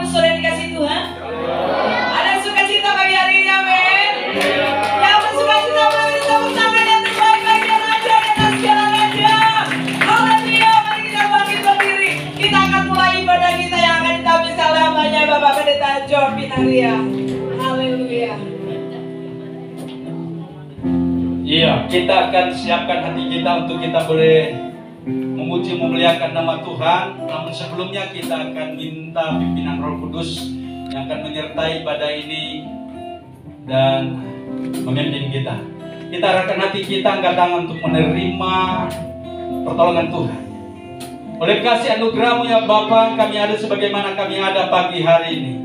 Bapak Ibu Saudara dikasih Tuhan? Ada yang sukacita pagi hari ini, amin. Yang bersukacita mari tepuk tangan yang terbaik bagi yang ada di atas segala raja. Haleluya, mari kita bangkit berdiri. Kita akan mulai ibadah kita yang akan ditampilkan oleh hambanya Bapak Pendeta John Pinaria. Haleluya. Iya, kita akan siapkan hati kita untuk kita boleh memuji memuliakan nama Tuhan. Namun sebelumnya kita akan minta pimpinan Roh Kudus yang akan menyertai ibadah ini dan memimpin kita. Kita arahkan hati kita, angkat tangan untuk menerima pertolongan Tuhan. Oleh kasih anugerah-Mu ya Bapa, kami ada sebagaimana kami ada pagi hari ini.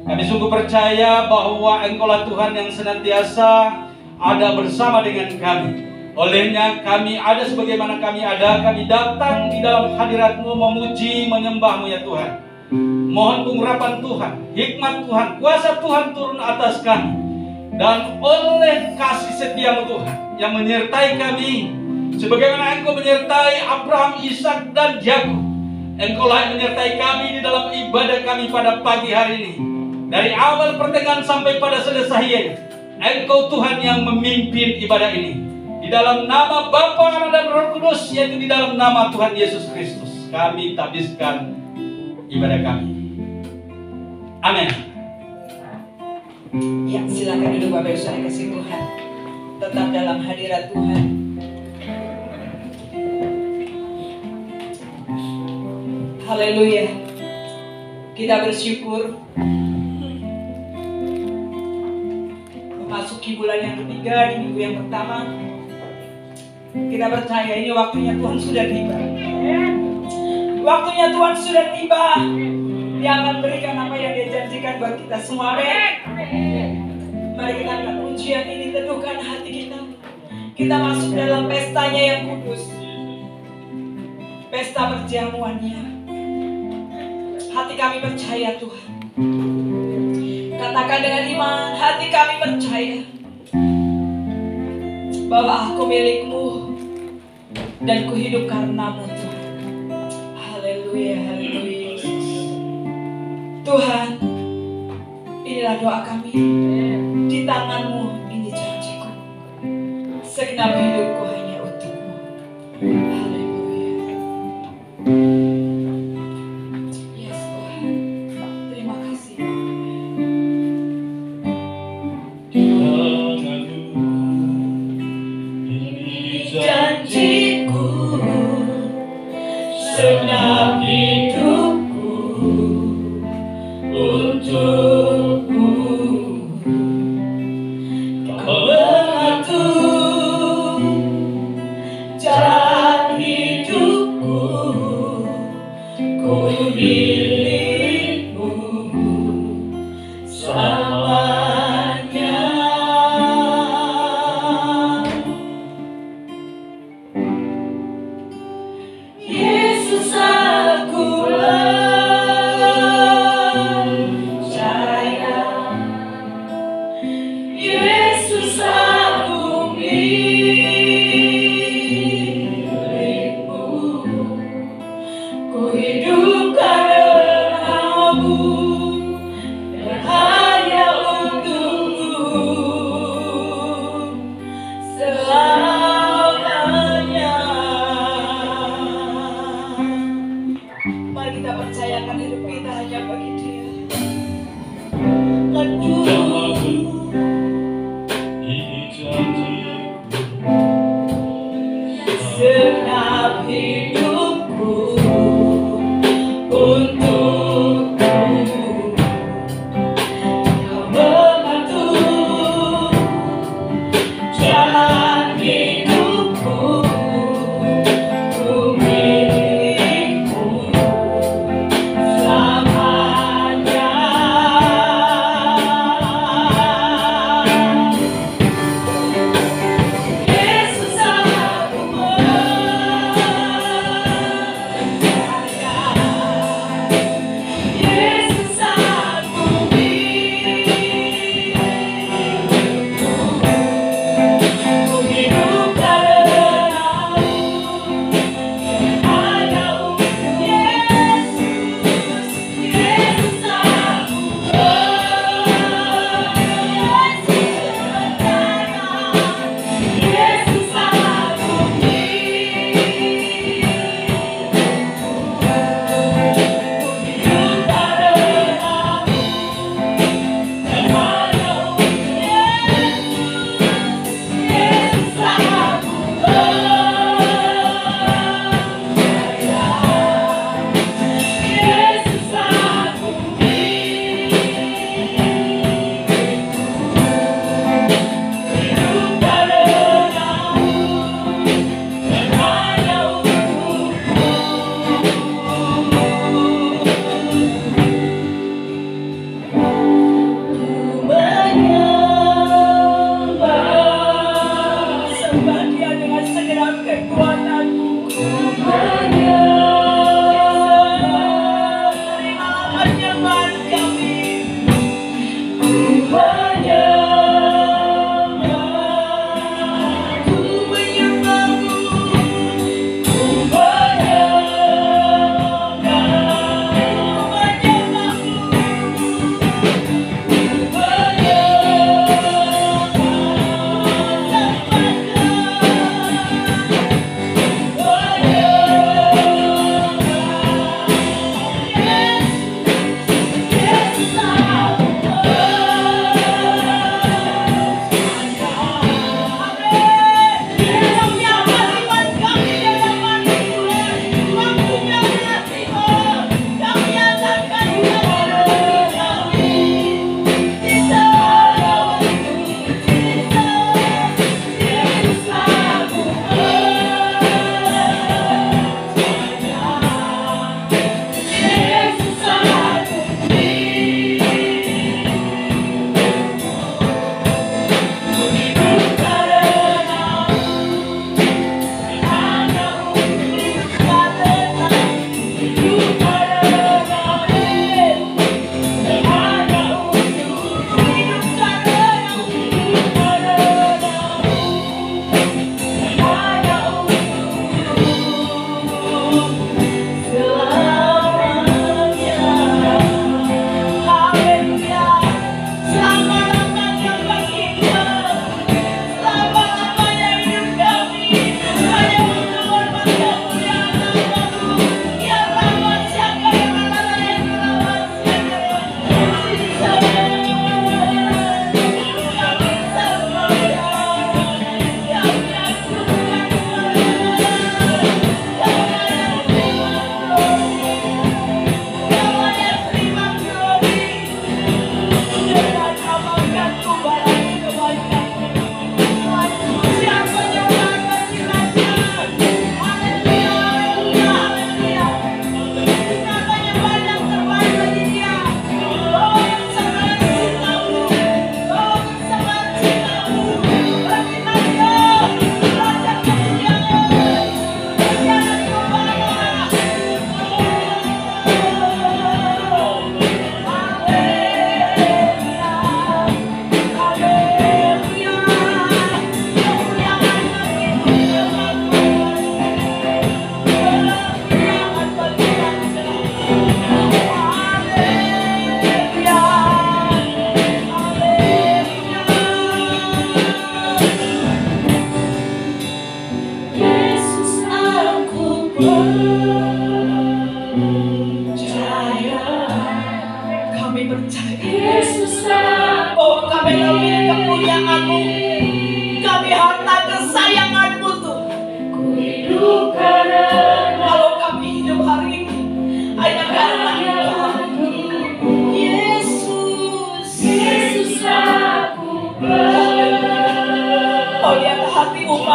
Kami sungguh percaya bahwa Engkaulah Tuhan yang senantiasa ada bersama dengan kami. Olehnya kami ada sebagaimana kami ada, kami datang di dalam hadirat-Mu memuji, menyembah-Mu ya Tuhan. Mohon pengurapan Tuhan, hikmat Tuhan, kuasa Tuhan turun atas kami. Dan oleh kasih setia-Mu Tuhan yang menyertai kami, sebagaimana Engkau menyertai Abraham, Ishak dan Yakub, Engkaulah yang menyertai kami di dalam ibadah kami pada pagi hari ini. Dari awal pertengahan sampai pada selesai, Engkau Tuhan yang memimpin ibadah ini. Di dalam nama Bapa, Anak dan Roh Kudus, yaitu di dalam nama Tuhan Yesus Kristus, kami tabiskan ibadah kami. Amin. Ya, silakan duduk Bapak Ibu Saudara kasih Tuhan. Tetap dalam hadirat Tuhan. Haleluya. Kita bersyukur memasuki bulan yang ketiga di minggu yang pertama. Kita percaya ini waktunya Tuhan sudah tiba. Waktunya Tuhan sudah tiba. Dia akan berikan apa yang Dia janjikan buat kita semua. Mari kita angkat pujian ini, teduhkan hati kita. Kita masuk dalam pestanya yang kudus, pesta perjamuannya. Hati kami percaya Tuhan. Katakan dengan iman, hati kami percaya bahwa aku milik-Mu dan ku hidup karena-Mu Tuhan. Haleluya, haleluya Yesus. Tuhan, inilah doa kami. Di tangan-Mu ini janjiku. Segenap hidupku hanya untuk-Mu. Haleluya. Yes Tuhan, terima kasih. Janjiku, segenap hidupku untuk-Mu. Kau mengatur jalan hidupku, ku milik-Mu selamanya. Yesus, aku percaya. Yesus, aku milik-Mu. Ku hidup karena-Mu dan hanya untuk-Mu selamanya. Mari kita percayakan hidup kita hanya bagi Dia. Segenap hidupku untuk-Mu. Kau mengatur jalan hidupku, ku milik-Mu selamanya.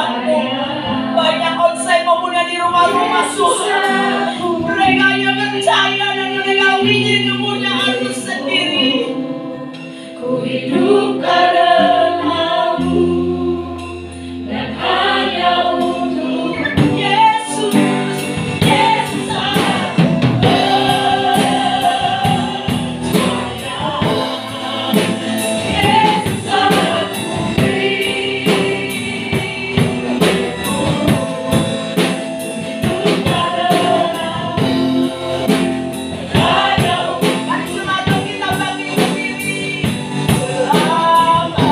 Tuhanmu. Banyak onsite maupun yang di rumah-rumah Tuhan. Mereka yang percaya dan mereka ingin kemunyaanmu sendiri. Ku hidup karenamu dan hanya untuk Yesus, Yesus aku. Yesus aku Mari semangat kita bagi diri selamanya.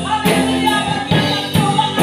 Haleluya, berjalan Tuhan.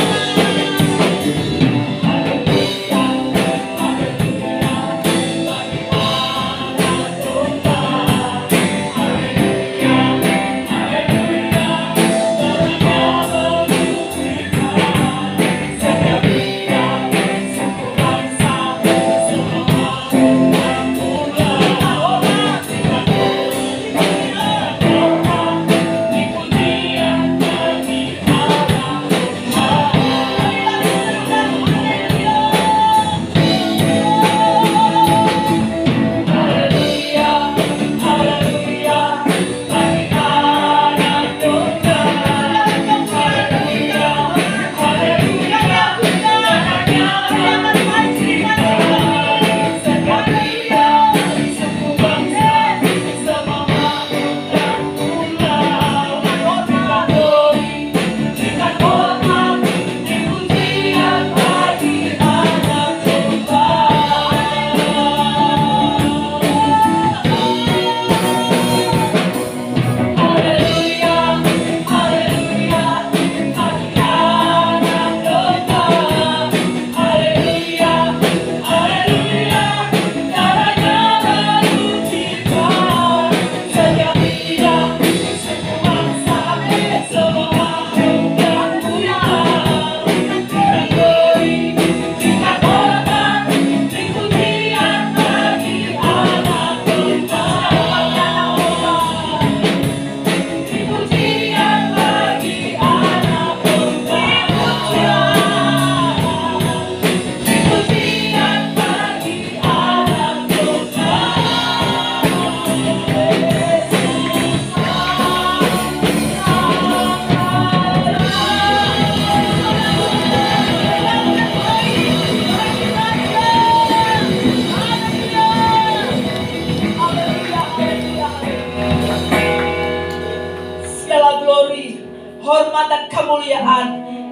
Segala glory, hormat dan kemuliaan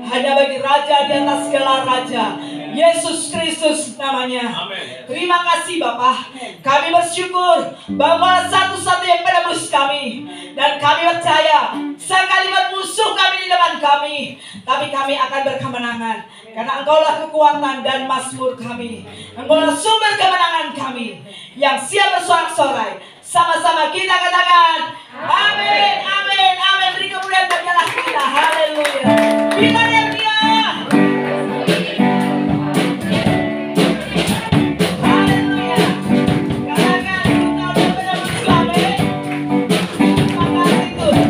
hanya bagi Raja di atas segala raja, Yesus Kristus namanya. Terima kasih Bapa. Kami bersyukur bahwa satu-satunya yang menebus kami. Dan kami percaya sekalipun musuh kami di depan kami, tapi kami akan berkemenangan. Karena Engkaulah kekuatan dan mazmur kami. Engkaulah sumber kemenangan kami. Yang siap bersorak-sorai. Sama-sama kita katakan amin, amin, amin. Beri kemuliaan bagi Allah kita. Haleluya. Kita yang dia. Haleluya. Katakan kita udah menebus kami. Terima kasih Tuhan.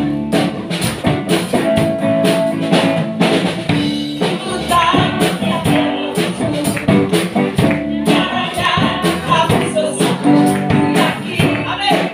Amin.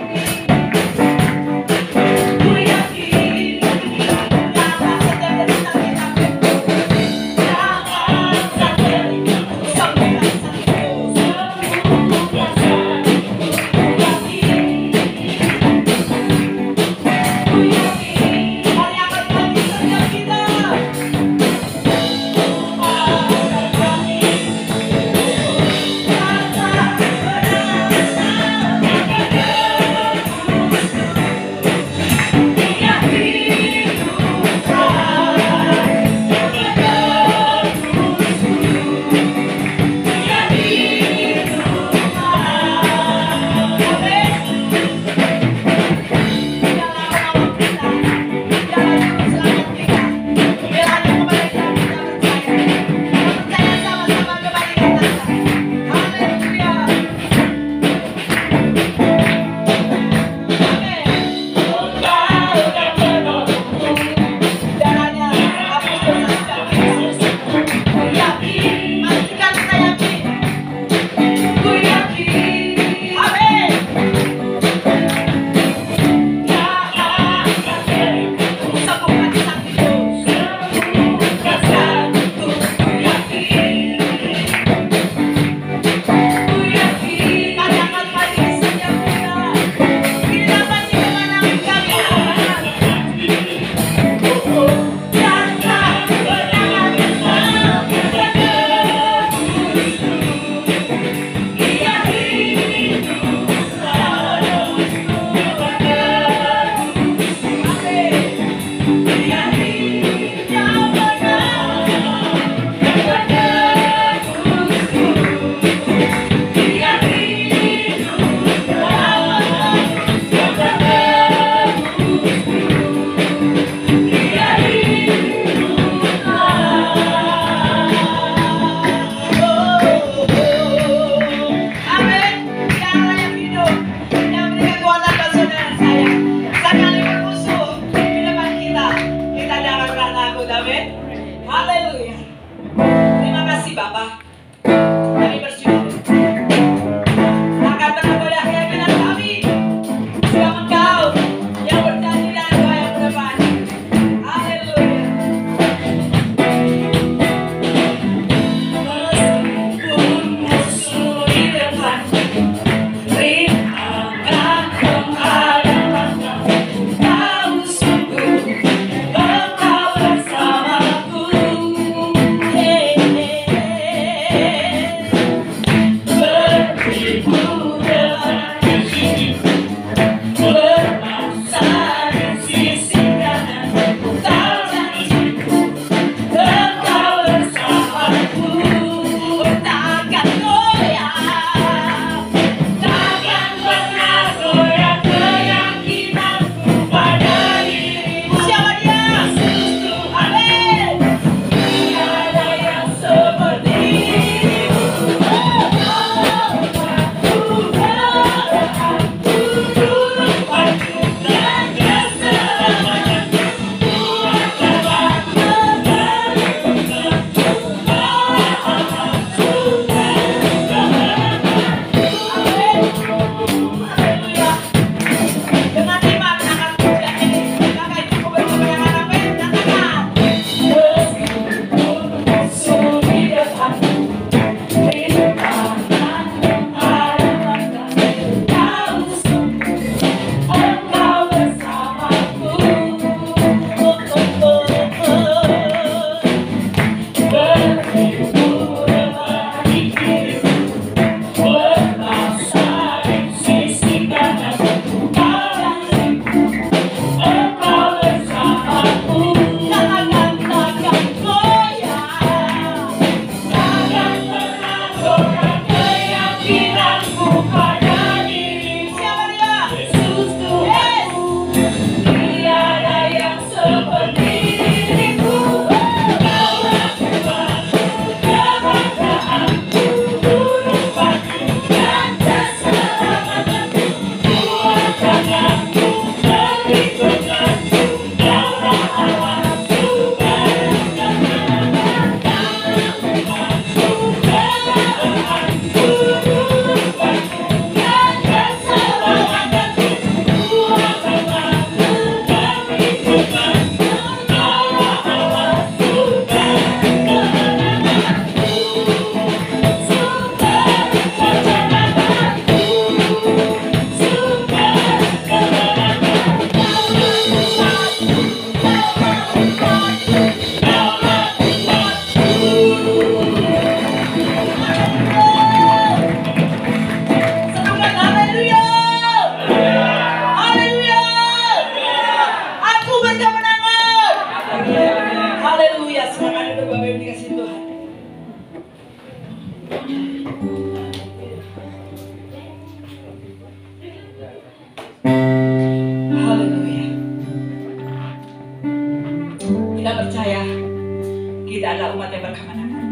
kita adalah umat yang berkemenangan.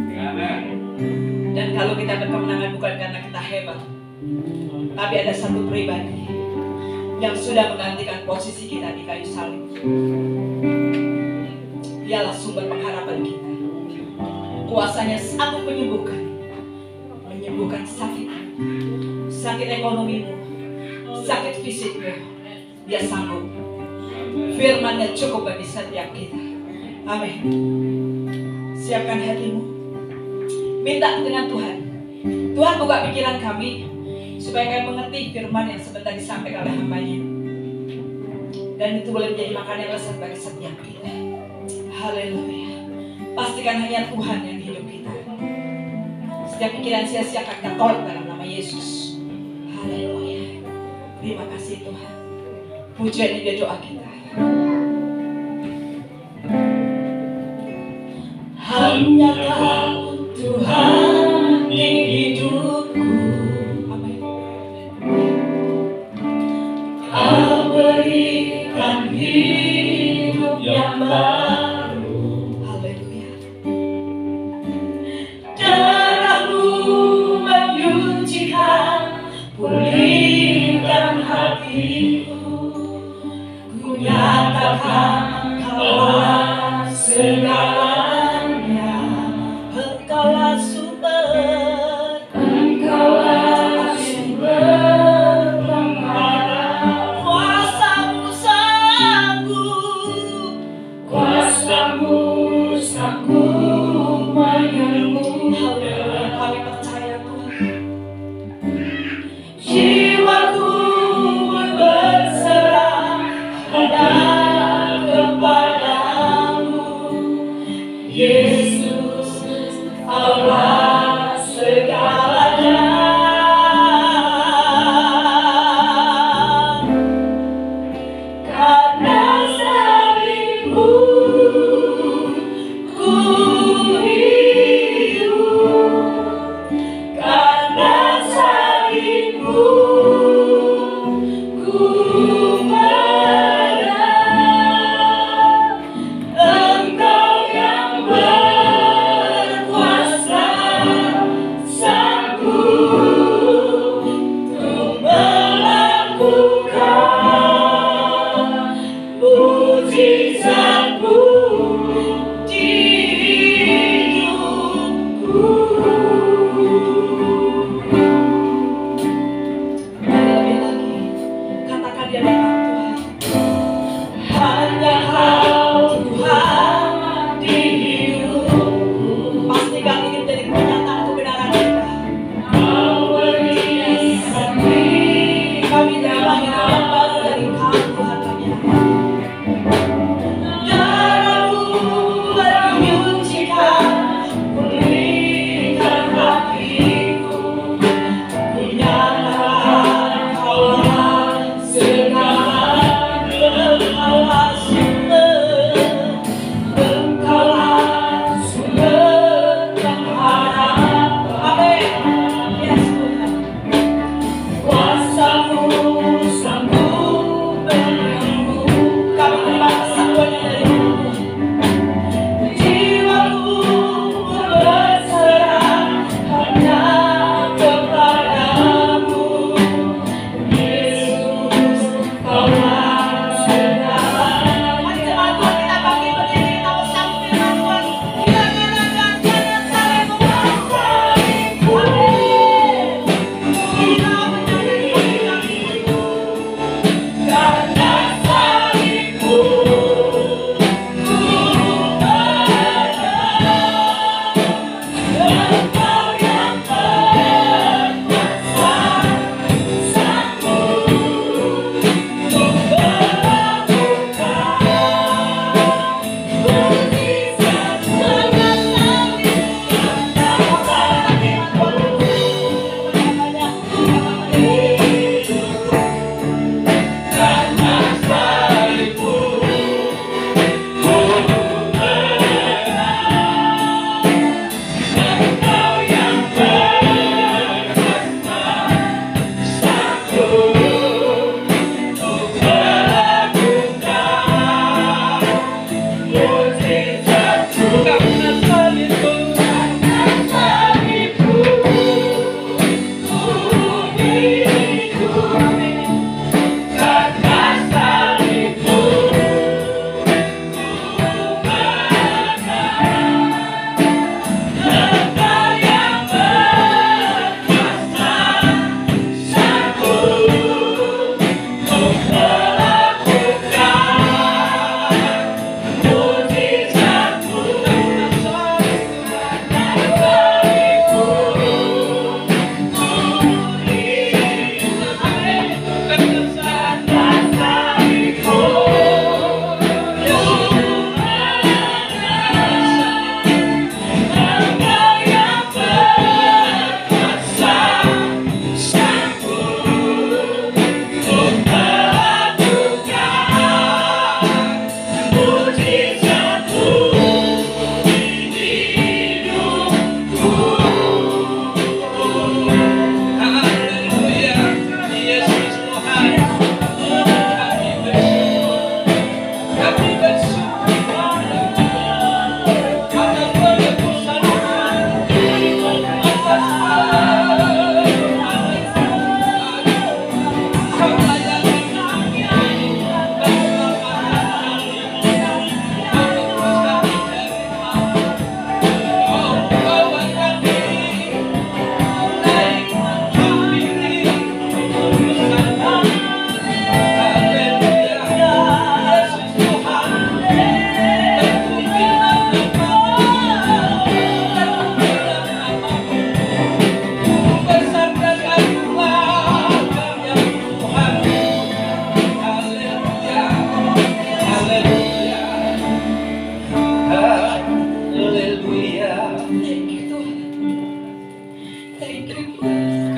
Dan kalau kita berkemenangan bukan karena kita hebat, tapi ada satu pribadi yang sudah menggantikan posisi kita di kayu salib. Dialah sumber pengharapan kita. Kuasanya sanggup menyembuhkan sakit ekonomimu, sakit fisikmu. Dia sanggup. Firman-Nya cukup bagi setiap kita. Amin. Siapkan hatimu. Minta dengan Tuhan. Tuhan buka pikiran kami supaya kami mengerti firman yang sebentar disampaikan oleh hamba-Nya. Dan itu boleh menjadi makanan yang lezat bagi setiap kita. Haleluya. Pastikan hanya Tuhan yang di hidup kita. Setiap pikiran sia-sia akan kita tolak dalam nama Yesus. Haleluya. Terima kasih Tuhan. Pujian ini dia doa kita. Hanya Kau Tuhan di hidupku. Amin. Kau berikan hidup yang baru. Haleluya. Darah-Mu menyucikan, pulihkan hatiku. Ku nyatakan Kaulah segalanya. Engkaulah sumber pengharapan. Kuasa-Mu sanggup menyembuhkan. Kami percaya Tuhan.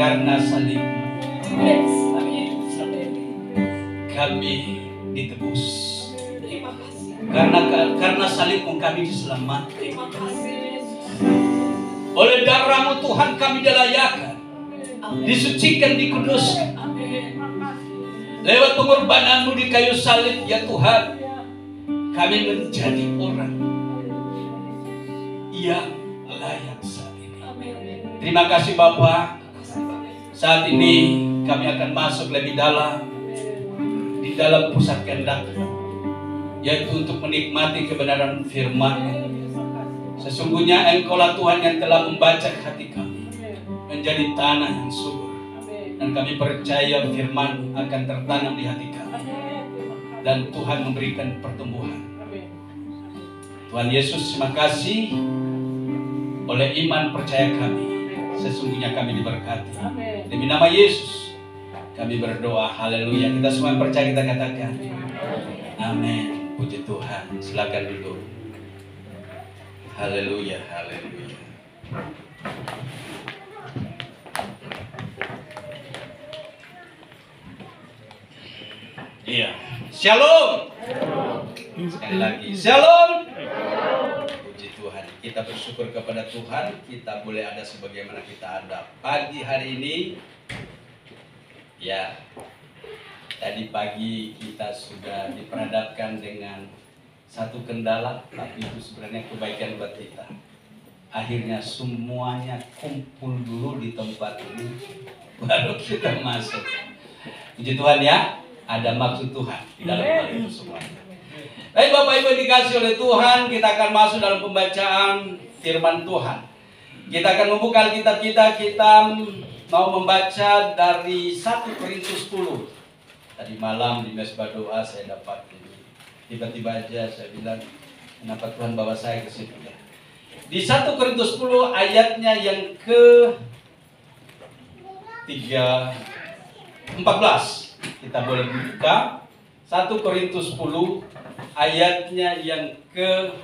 karena salib Yes, kami hidup sendiri. kami ditebus. Terima kasih. Karena salibmu kami diselamatkan. Terima kasih Yesus. Oleh darahmu Tuhan kami dilayakan, Amin. disucikan, dikuduskan. Amin. Lewat pengorbananmu di kayu salib ya Tuhan, kami menjadi orang yang layak saat ini. Amin. Terima kasih Bapa. Kasih Bapak. Saat ini kami akan masuk lebih dalam di dalam pusat kehendak, yaitu untuk menikmati kebenaran firman. Sesungguhnya Engkaulah Tuhan yang telah membaca hati kami menjadi tanah yang subur, dan kami percaya firman akan tertanam di hati kami, dan Tuhan memberikan pertumbuhan. Tuhan Yesus, terima kasih. Oleh iman percaya kami, sesungguhnya kami diberkati. Demi nama Yesus kami berdoa. Haleluya. Kita semua percaya, kita katakan amin. Puji Tuhan. Silakan duduk. Haleluya. Haleluya. Iya. Shalom. Sekali lagi. Shalom. Puji Tuhan. Kita bersyukur kepada Tuhan. Kita boleh ada sebagaimana kita ada pagi hari ini. Ya. Tadi pagi kita sudah diperhadapkan dengan satu kendala, tapi itu sebenarnya kebaikan buat kita. Akhirnya semuanya kumpul dulu di tempat ini, baru kita masuk. Puji Tuhan ya, ada maksud Tuhan di dalam hal itu semuanya. Baik Bapak Ibu dikasih oleh Tuhan, kita akan masuk dalam pembacaan firman Tuhan. Kita akan membuka Alkitab kita mau membaca dari 1 Korintus 10. Tadi malam di mesbah doa saya dapat ini. Tiba-tiba aja saya bilang, kenapa Tuhan bawa saya ke situ ya? Di 1 Korintus 10 ayatnya yang ke 14. Kita boleh buka 1 Korintus 10 ayatnya yang ke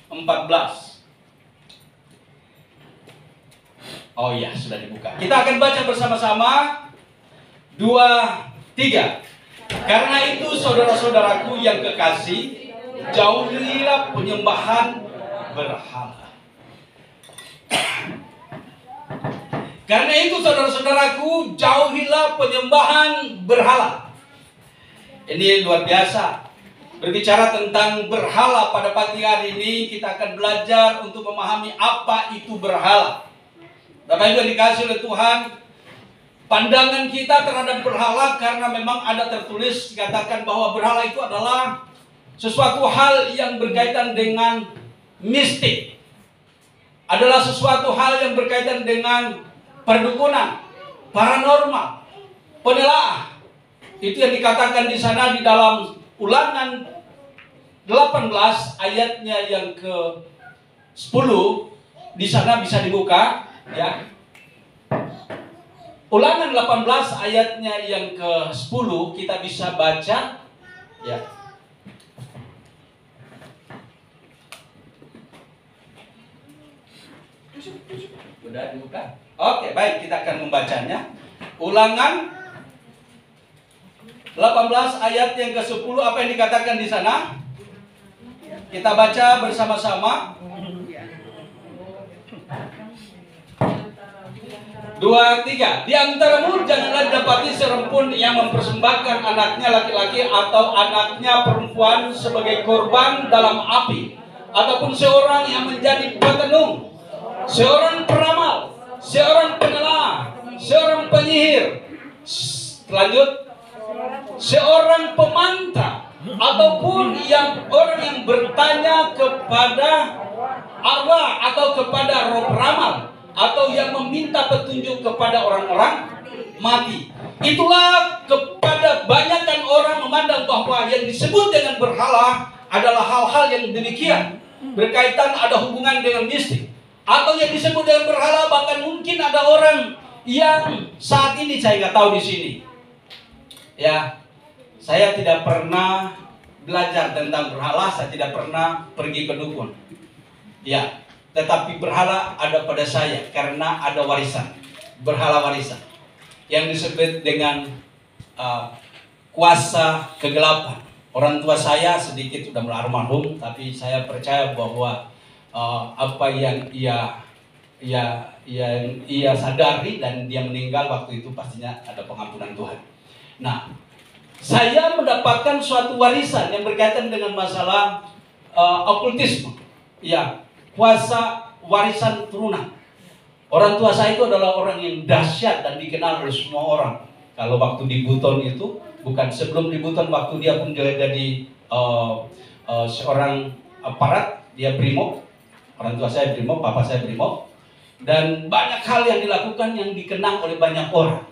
14. Oh iya, sudah dibuka. Kita akan baca bersama-sama 2, 3. Karena itu saudara-saudaraku yang kekasih, jauhilah penyembahan berhala. Karena itu saudara-saudaraku, jauhilah penyembahan berhala. Ini luar biasa. Berbicara tentang berhala pada pagi hari ini, kita akan belajar untuk memahami apa itu berhala. Bapak Ibu dikasih oleh Tuhan, pandangan kita terhadap berhala karena memang ada tertulis dikatakan bahwa berhala itu adalah sesuatu hal yang berkaitan dengan mistik. Adalah sesuatu hal yang berkaitan dengan perdukunan, paranormal, penelaah. Itu yang dikatakan di sana di dalam Ulangan 18 ayatnya yang ke-10. Di sana bisa dibuka ya. Ulangan 18 ayatnya yang ke-10 kita bisa baca ya. Sudah dibuka? Oke, baik, kita akan membacanya. Ulangan 18 ayat yang ke-10, apa yang dikatakan di sana? Kita baca bersama-sama. 2, 3. Di antaramu janganlah dapati seorang pun yang mempersembahkan anaknya laki-laki atau anaknya perempuan sebagai korban dalam api, ataupun seorang yang menjadi petenung, seorang peramal, seorang penelaah, seorang penyihir, lanjut, seorang pemantra, ataupun orang yang bertanya kepada Allah atau kepada roh peramal, atau yang meminta petunjuk kepada orang-orang mati. Itulah kepada banyakkan orang memandang bahwa yang disebut dengan berhala adalah hal-hal yang demikian, berkaitan ada hubungan dengan mistik. Atau yang disebut dengan berhala, bahkan mungkin ada orang yang saat ini saya nggak tahu di sini. Ya, saya tidak pernah belajar tentang berhala, saya tidak pernah pergi ke dukun. Ya, tetapi berhala ada pada saya karena ada warisan, berhala warisan. yang disebut dengan kuasa kegelapan. Orang tua saya sedikit sudah almarhum, tapi saya percaya bahwa apa yang ia sadari dan dia meninggal waktu itu pastinya ada pengampunan Tuhan. Nah, saya mendapatkan suatu warisan yang berkaitan dengan masalah okultisme, ya, kuasa warisan turunan. Orang tua saya itu adalah orang yang dahsyat dan dikenal oleh semua orang. Kalau waktu di Buton itu, bukan sebelum di Buton, waktu dia pun jadi seorang aparat, dia brimob. Orang tua saya brimob, papa saya brimob. Dan banyak hal yang dilakukan yang dikenang oleh banyak orang.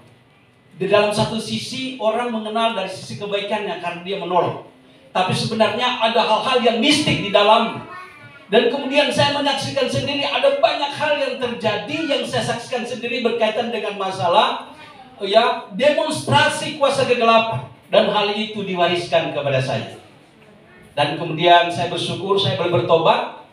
Di dalam satu sisi orang mengenal dari sisi kebaikannya karena dia menolong. Tapi sebenarnya ada hal-hal yang mistik di dalamnya. Dan kemudian saya menyaksikan sendiri ada banyak hal yang terjadi yang saya saksikan sendiri berkaitan dengan masalah ya demonstrasi kuasa kegelapan, dan hal itu diwariskan kepada saya. Dan kemudian saya bersyukur saya boleh bertobat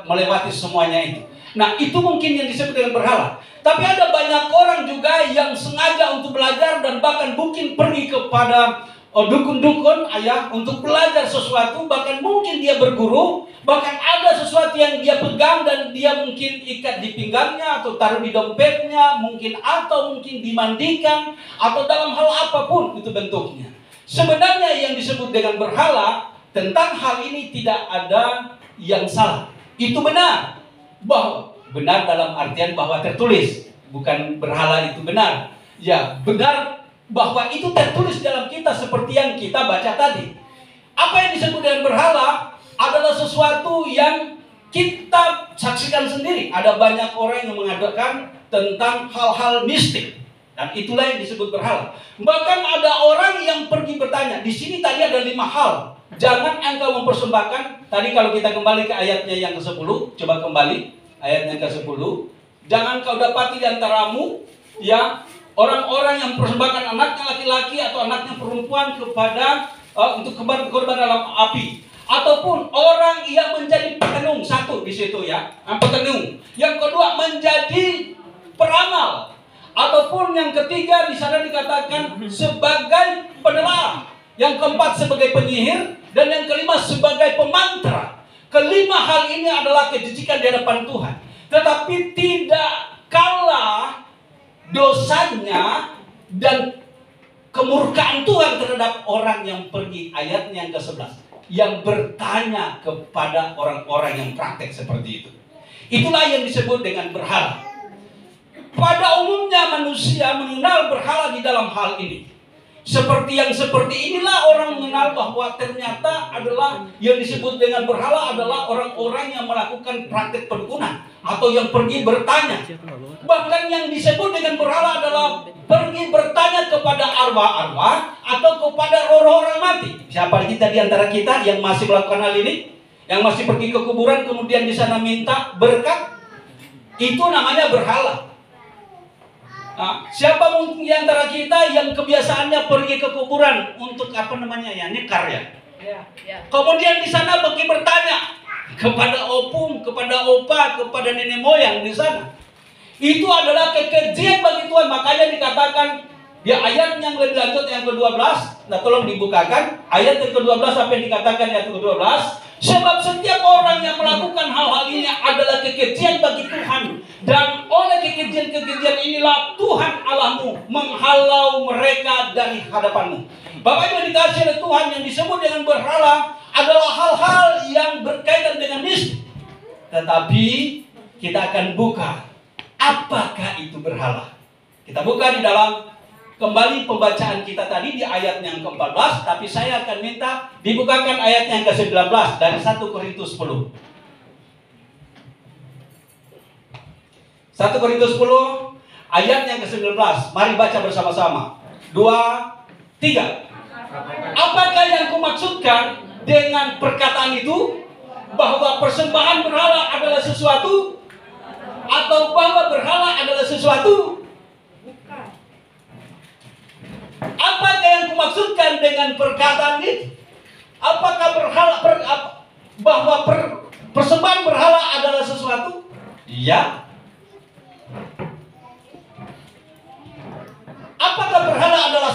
melewati semuanya itu. Nah, itu mungkin yang disebut dengan berhala. Tapi ada banyak orang juga yang sengaja untuk belajar dan bahkan mungkin pergi kepada dukun-dukun ayah untuk belajar sesuatu, bahkan mungkin dia berguru, bahkan ada sesuatu yang dia pegang dan dia mungkin ikat di pinggangnya atau taruh di dompetnya, mungkin atau mungkin dimandikan atau dalam hal apapun itu bentuknya. Sebenarnya yang disebut dengan berhala, tentang hal ini tidak ada yang salah. Itu benar. Bahwa benar dalam artian bahwa tertulis, bukan berhala itu benar. Ya, benar bahwa itu tertulis dalam kita seperti yang kita baca tadi. Apa yang disebut dengan berhala adalah sesuatu yang kita saksikan sendiri. Ada banyak orang yang mengadakan tentang hal-hal mistik, dan itulah yang disebut berhala. Bahkan ada orang yang pergi bertanya. Di sini tadi ada 5 hal. Jangan engkau mempersembahkan. Tadi kalau kita kembali ke ayatnya yang ke-10, coba kembali ayatnya ke-10. Jangan kau dapati di antaramu ya orang-orang yang mempersembahkan anaknya laki-laki atau anaknya perempuan kepada untuk korban dalam api, ataupun orang yang menjadi petenung. Satu di situ ya, petenung. Yang kedua menjadi peramal, ataupun yang ketiga di sana dikatakan sebagai penelaah. Yang keempat sebagai penyihir, dan yang kelima sebagai pemantra. Kelima hal ini adalah kejijikan di hadapan Tuhan. Tetapi tidak kalah dosanya dan kemurkaan Tuhan terhadap orang yang pergi, ayatnya yang ke-11, yang bertanya kepada orang-orang yang praktek seperti itu. Itulah yang disebut dengan berhala. Pada umumnya manusia mengenal berhala di dalam hal ini. Seperti inilah orang mengenal bahwa ternyata adalah yang disebut dengan berhala adalah orang-orang yang melakukan praktek perdukunan atau yang pergi bertanya. Bahkan yang disebut dengan berhala adalah pergi bertanya kepada arwah-arwah atau kepada roh-roh orang mati. Siapa kita di antara kita yang masih melakukan hal ini? Yang masih pergi ke kuburan kemudian di sana minta berkat? Itu namanya berhala. Nah, siapa mungkin di antara kita yang kebiasaannya pergi ke kuburan untuk nyekar ya? Kemudian di sana pergi bertanya kepada opung, kepada opa, kepada nenek moyang di sana. Itu adalah kekejian bagi Tuhan. Makanya dikatakan di ayat yang lebih lanjut yang ke-12. Nah, tolong dibukakan ayat yang ke-12 sampai dikatakan ayat ke-12. Sebab setiap orang yang melakukan hal-hal ini adalah kekejian bagi Tuhan, dan oleh kekejian-kekejian inilah Tuhan Allahmu menghalau mereka dari hadapanmu. Bapak Ibu dikasih oleh Tuhan, yang disebut dengan berhala adalah hal-hal yang berkaitan dengan mistik. Tetapi kita akan buka apakah itu berhala. Kita buka di dalam kembali pembacaan kita tadi di ayat yang ke-14, tapi saya akan minta dibukakan ayat yang ke-19 dari 1 Korintus 10. 1 Korintus 10 ayat yang ke-19. Mari baca bersama-sama. 2, 3. Apakah yang kumaksudkan dengan perkataan itu? Bahwa persembahan berhala adalah sesuatu? Atau bahwa berhala adalah sesuatu? Apakah yang kumaksudkan dengan perkataan ini? Apakah bahwa persembahan berhala adalah sesuatu? Iya.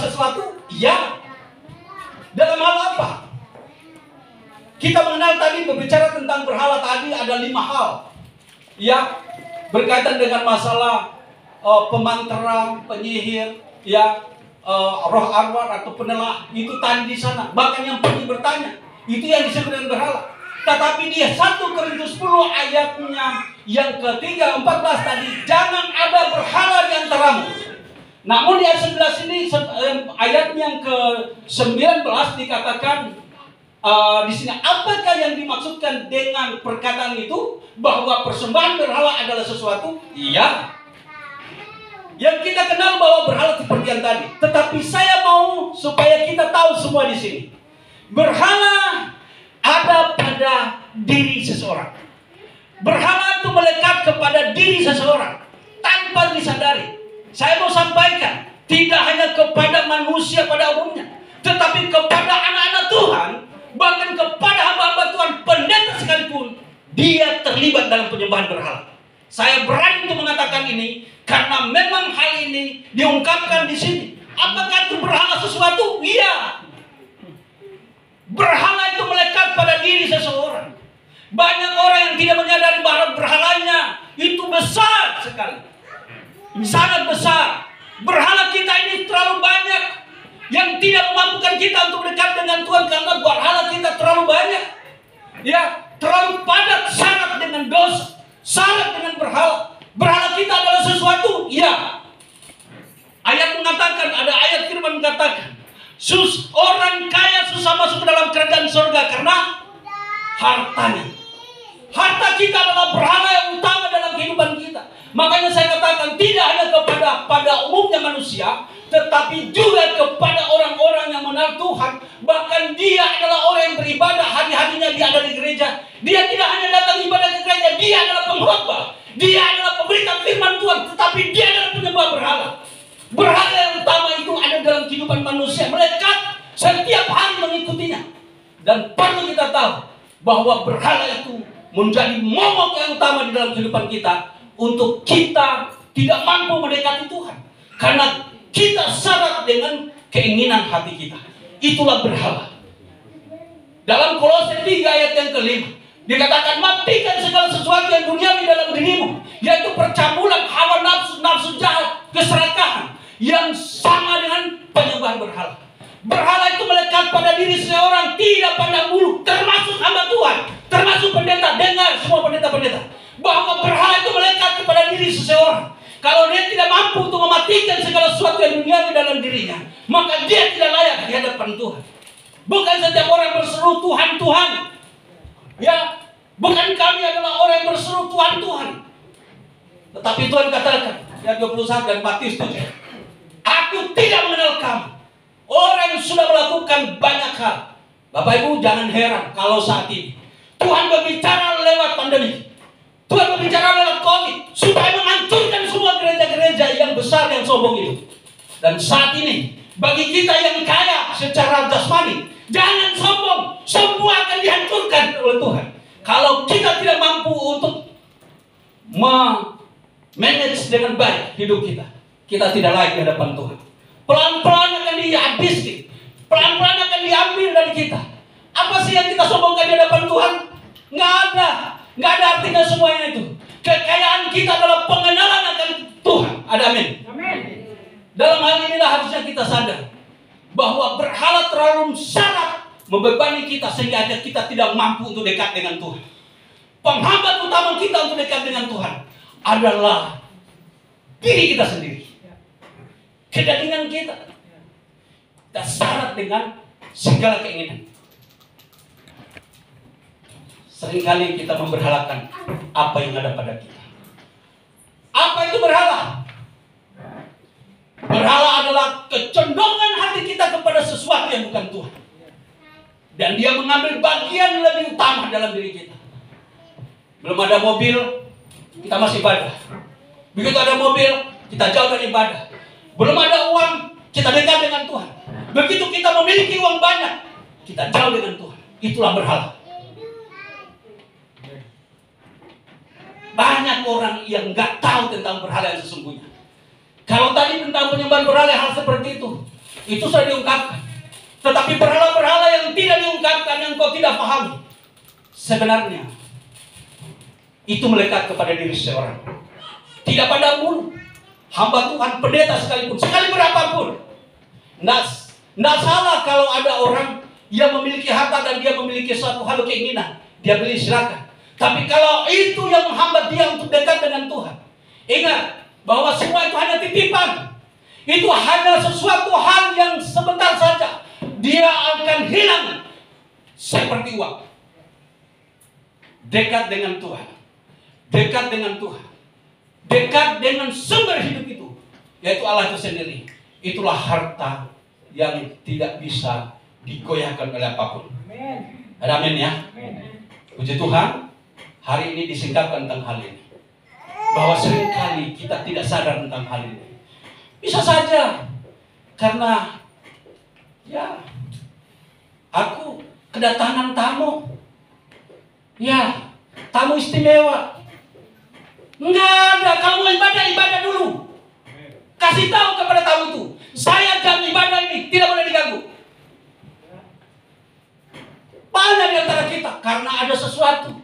sesuatu? Ya. Dalam hal apa? Kita mengenal tadi berbicara tentang berhala tadi ada 5 hal. Ya, berkaitan dengan masalah pemantera, penyihir, ya, roh arwah atau penelah itu tadi di sana. Bahkan yang pergi bertanya, itu yang disebut dengan berhala. Tetapi dia 1 Korintus 10 ayatnya yang ketiga 14 tadi, jangan ada berhala di antaramu. Namun di ayat 11 ini ayatnya yang ke-19 dikatakan di sini, apakah yang dimaksudkan dengan perkataan itu bahwa persembahan berhala adalah sesuatu? Iya. Yang kita kenal bahwa berhala seperti yang tadi. Tetapi saya mau supaya kita tahu semua di sini. Berhala ada pada diri seseorang. Berhala itu melekat kepada diri seseorang tanpa disadari. Saya mau sampaikan, tidak hanya kepada manusia pada umumnya, tetapi kepada anak-anak Tuhan, bahkan kepada hamba-hamba Tuhan, pendeta sekalipun, dia terlibat dalam penyembahan berhala. Saya berani untuk mengatakan ini karena memang hal ini diungkapkan di sini. Apakah itu berhala sesuatu? Iya. Berhala itu melekat pada diri seseorang. Banyak orang yang tidak menyadari bahwa berhalanya itu besar sekali, sangat besar. Berhala kita ini terlalu banyak yang tidak memampukan kita untuk dekat dengan Tuhan karena berhala kita terlalu banyak. Ya, terlalu padat, syarat dengan dosa, syarat dengan berhala. Berhala kita adalah sesuatu, ya. Ayat mengatakan, ada ayat firman mengatakan, orang kaya susah masuk ke dalam kerajaan surga karena hartanya. Harta kita adalah berhala yang utama dalam kehidupan kita. Makanya saya katakan tidak hanya pada umumnya manusia, tetapi juga kepada orang-orang yang mengenal Tuhan. Bahkan dia adalah orang yang beribadah, hari-harinya dia ada di gereja. Dia tidak hanya datang ibadah ke gereja, dia adalah pengkhotbah, dia adalah pemberita firman Tuhan, tetapi dia adalah penyembah berhala. Berhala yang utama itu ada dalam kehidupan manusia, melekat setiap hari mengikutinya. Dan perlu kita tahu bahwa berhala itu menjadi momok yang utama di dalam kehidupan kita untuk kita tidak mampu mendekati Tuhan. Karena kita syarat dengan keinginan hati kita. Itulah berhala. Dalam Kolose 3 ayat yang ke-5 dikatakan, matikan segala sesuatu yang duniawi dalam dirimu, yaitu percabulan, hawa nafsu, nafsu jahat, keserakahan, yang sama dengan penyembahan berhala. Berhala itu melekat pada diri seseorang, tidak pada bulu, termasuk hamba Tuhan, termasuk pendeta. Dengar semua pendeta-pendeta, bahwa berhala itu melekat kepada diri seseorang. Kalau dia tidak mampu untuk mematikan segala sesuatu yang duniawi dalam dirinya, maka dia tidak layak di hadapan Tuhan. Bukan setiap orang berseru Tuhan, Tuhan. Ya, bukan kami adalah orang yang berseru Tuhan, Tuhan. Tetapi Tuhan katakan, ayat 21 dan Matius 7, aku tidak mengenal kamu, orang yang sudah melakukan banyak hal. Bapak Ibu jangan heran kalau saat ini Tuhan berbicara lewat pandemi, Tuhan berbicara lewat COVID, supaya menghancurkan semua gereja-gereja yang besar yang sombong itu. Dan saat ini bagi kita yang kaya secara jasmani, jangan sombong, semua akan dihancurkan oleh Tuhan. Kalau kita tidak mampu untuk manage dengan baik hidup kita, kita tidak layak di hadapan Tuhan. Pelan-pelan akan dihabiskan, pelan-pelan akan diambil dari kita. Apa sih yang kita sombongkan di hadapan Tuhan? Nggak ada artinya semuanya itu. Kekayaan kita adalah pengenalan akan Tuhan. Ada amin. Dalam hal inilah harusnya kita sadar bahwa berhala terlalu syarat membebani kita sehingga kita tidak mampu untuk dekat dengan Tuhan. Penghambat utama kita untuk dekat dengan Tuhan adalah diri kita sendiri, kedagingen kita. Kita syarat dengan segala keinginan. Seringkali kita memberhalakan apa yang ada pada kita. Apa itu berhala? Berhala adalah kecondongan hati kita kepada sesuatu yang bukan Tuhan. Dan dia mengambil bagian lebih utama dalam diri kita. Belum ada mobil, kita masih ibadah. Begitu ada mobil, kita jauh dari ibadah. Belum ada uang, kita dekat dengan Tuhan. Begitu kita memiliki uang banyak, kita jauh dengan Tuhan. Itulah berhala. Banyak orang yang nggak tahu tentang berhala yang sesungguhnya. Kalau tadi tentang penyembahan berhala hal seperti itu, Itu sudah diungkapkan. Tetapi berhala-berhala yang tidak diungkapkan, yang kau tidak pahami, sebenarnya itu melekat kepada diri seorang. Tidak padamu, hamba Tuhan, pendeta sekalipun, sekali berapapun. Nggak salah kalau ada orang yang memiliki harta dan dia memiliki suatu hal keinginan, dia beli, silakan. Tapi kalau itu yang menghambat dia untuk dekat dengan Tuhan, ingat bahwa semua itu hanya titipan. Itu hanya sesuatu hal yang sebentar saja. Dia akan hilang seperti uang. Dekat dengan Tuhan, dekat dengan Tuhan, dekat dengan sumber hidup itu, yaitu Allah itu sendiri. Itulah harta yang tidak bisa digoyahkan oleh apapun. Ada amin ya. Puji Tuhan, hari ini disingkapkan tentang hal ini. Bahwa seringkali kita tidak sadar tentang hal ini. Bisa saja karena ya aku kedatangan tamu. Ya, tamu istimewa. Enggak ada, kalau mau ibadah dulu. Kasih tahu kepada tamu itu, saya jam ibadah ini tidak boleh diganggu. Banyak di antara kita karena ada sesuatu.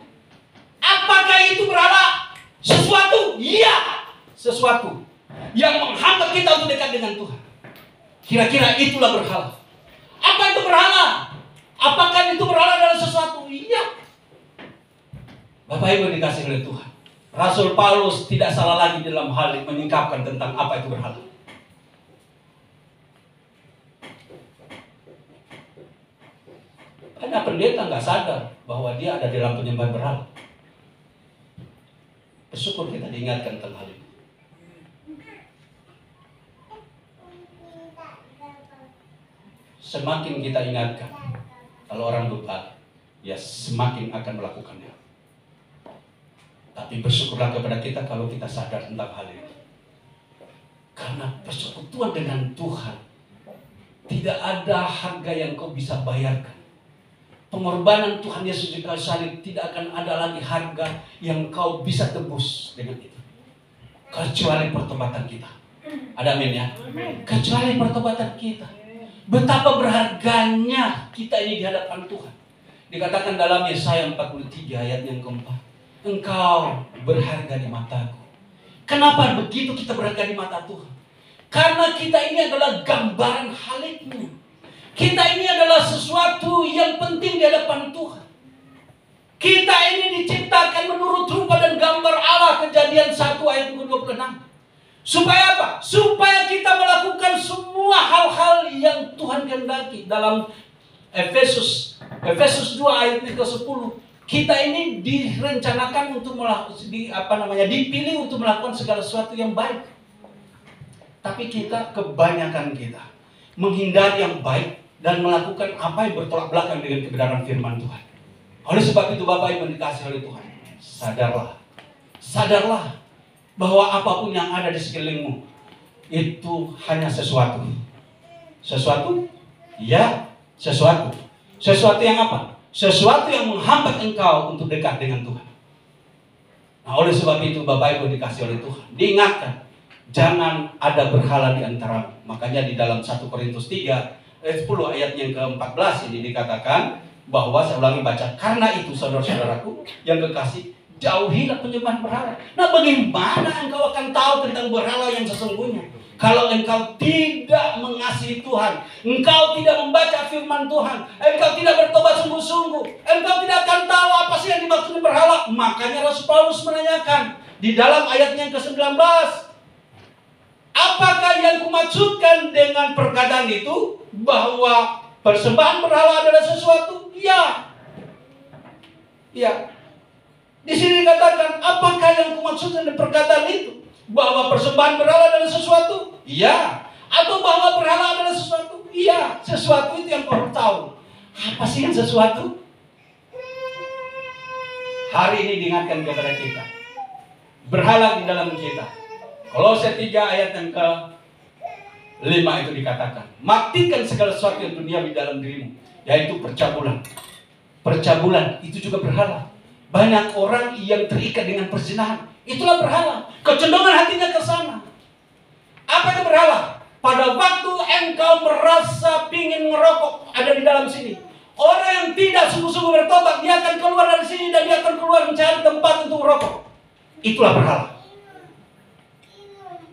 Apakah itu berhala? Sesuatu? Iya, sesuatu yang menghambat kita untuk dekat dengan Tuhan. Kira-kira itulah berhala. Apa itu berhala? Apakah itu berhala adalah sesuatu? Iya. Bapak Ibu dikasih oleh Tuhan, Rasul Paulus tidak salah lagi dalam hal menyingkapkan tentang apa itu berhala. Ada pendeta nggak sadar bahwa dia ada dalam penyembahan berhala. Bersyukur kita diingatkan tentang hal ini. Semakin kita ingatkan, kalau orang lupa, ya semakin akan melakukannya. Tapi bersyukurlah kepada kita kalau kita sadar tentang hal ini. Karena persekutuan dengan Tuhan, tidak ada harga yang kau bisa bayarkan. Pengorbanan Tuhan Yesus di kayu salib tidak akan ada lagi harga yang kau bisa tebus dengan itu. Kecuali pertobatan kita. Ada amin ya? Kecuali pertobatan kita. Betapa berharganya kita ini di hadapan Tuhan. Dikatakan dalam Yesaya 43 ayat yang keempat, engkau berharga di mataku. Kenapa begitu kita berharga di mata Tuhan? Karena kita ini adalah gambaran Halik-Mu. Kita ini adalah sesuatu yang penting di hadapan Tuhan. Kita ini diciptakan menurut rupa dan gambar Allah, Kejadian 1 ayat 26. Supaya apa? Supaya kita melakukan semua hal-hal yang Tuhan kehendaki. Dalam Efesus 2 ayat ke-10, kita ini direncanakan untuk dipilih untuk melakukan segala sesuatu yang baik. Tapi kebanyakan kita menghindari yang baik dan melakukan apa yang bertolak belakang dengan kebenaran firman Tuhan. Oleh sebab itu Bapak Ibu dikasihi oleh Tuhan, sadarlah bahwa apapun yang ada di sekelilingmu itu hanya sesuatu. Ya, sesuatu yang apa? Sesuatu yang menghambat engkau untuk dekat dengan Tuhan. Nah, oleh sebab itu Bapak Ibu dikasihi oleh Tuhan, diingatkan, jangan ada berhala di antaramu. Makanya di dalam 1 Korintus 3 ayat 10 ayat yang ke-14 ini dikatakan bahwa, saya ulangi baca, karena itu saudara-saudaraku yang kekasih, jauhilah penyembahan berhala. Nah, bagaimana engkau akan tahu tentang berhala yang sesungguhnya? Kalau engkau tidak mengasihi Tuhan, engkau tidak membaca firman Tuhan, engkau tidak bertobat sungguh-sungguh, engkau tidak akan tahu apa sih yang dimaksud berhala. Makanya Rasul Paulus menanyakan di dalam ayat yang ke-19, apakah yang kumaksudkan dengan perkataan itu bahwa persembahan berhala adalah sesuatu? Ya. Di sini dikatakan, apakah yang kumaksudkan dengan perkataan itu? Bahwa persembahan berhala adalah sesuatu? Ya. Atau bahwa berhala adalah sesuatu? Iya. Sesuatu itu yang kau tahu. Apa sih yang sesuatu? Hari ini diingatkan kepada kita. Berhala di dalam kita. Kolose 3 ayat yang ke-5 itu dikatakan, matikan segala sesuatu yang duniawi dalam dirimu, yaitu percabulan. Percabulan itu juga berhala. Banyak orang yang terikat dengan perzinahan, itulah berhala. Kecenderungan hatinya ke sana. Apa itu berhala? Pada waktu engkau merasa pingin ngerokok, ada di dalam sini. Orang yang tidak sungguh-sungguh bertobat, dia akan keluar dari sini dan dia akan keluar mencari tempat untuk merokok. Itulah berhala.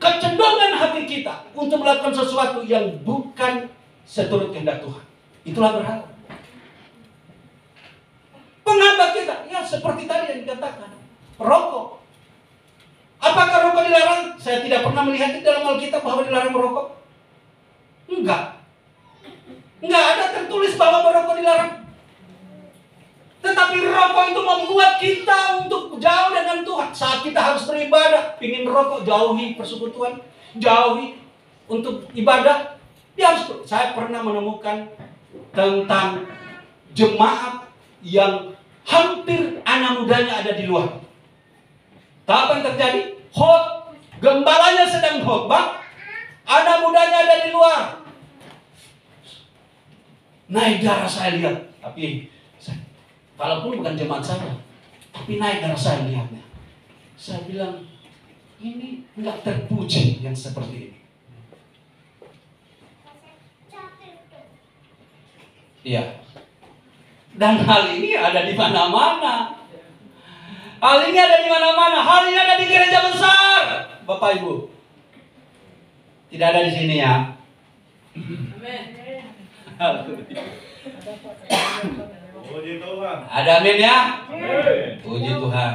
Kecenderungan hati kita untuk melakukan sesuatu yang bukan seturut kehendak Tuhan. Itulah berhala. Penghambat kita, ya seperti tadi yang dikatakan, rokok. Apakah rokok dilarang? Saya tidak pernah melihat di dalam Alkitab bahwa dilarang merokok. Enggak. Enggak ada tertulis bahwa merokok dilarang. Tetapi rokok itu membuat kita untuk jauh dengan Tuhan. Saat kita harus beribadah, ingin merokok, jauhi persekutuan, jauhi untuk ibadah. Dia harus. Saya pernah menemukan tentang jemaat yang hampir anak mudanya ada di luar. Tahu apa yang terjadi? Gembalanya sedang khotbah, anak mudanya ada di luar. Naik darah saya lihat, tapi kalaupun bukan jemaat saya, tapi naik darah saya lihatnya. Saya bilang, ini enggak terpuji yang seperti ini. Iya. Dan hal ini ada di mana-mana. Hal ini ada di mana-mana. Hal ini ada di gereja besar, Bapak Ibu. Tidak ada di sini ya. Puji Tuhan. Ada amin ya? Puji Tuhan.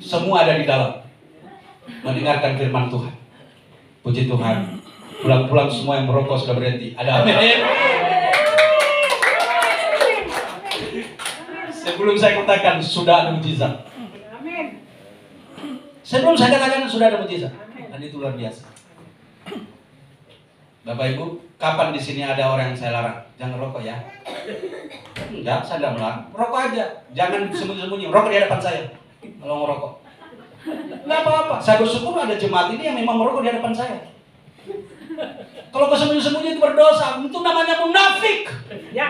Semua ada di dalam mendengarkan firman Tuhan. Puji Tuhan. Pulang-pulang semua yang merokok sudah berhenti. Ada amin. Sebelum saya katakan sudah ada mujizat. Sebelum saya katakan sudah ada mujizat. Dan itu luar biasa. Bapak Ibu, kapan di sini ada orang yang saya larang? Jangan rokok ya. Enggak, saya tidak melarang. Rokok aja. Jangan sembunyi-sembunyi. Rokok di hadapan saya. Kalau ngerokok. Enggak apa-apa. Saya bersyukur ada jemaat ini yang memang merokok di hadapan saya. Kalau kesembunyi-sembunyi itu berdosa. Itu namanya munafik. Ya.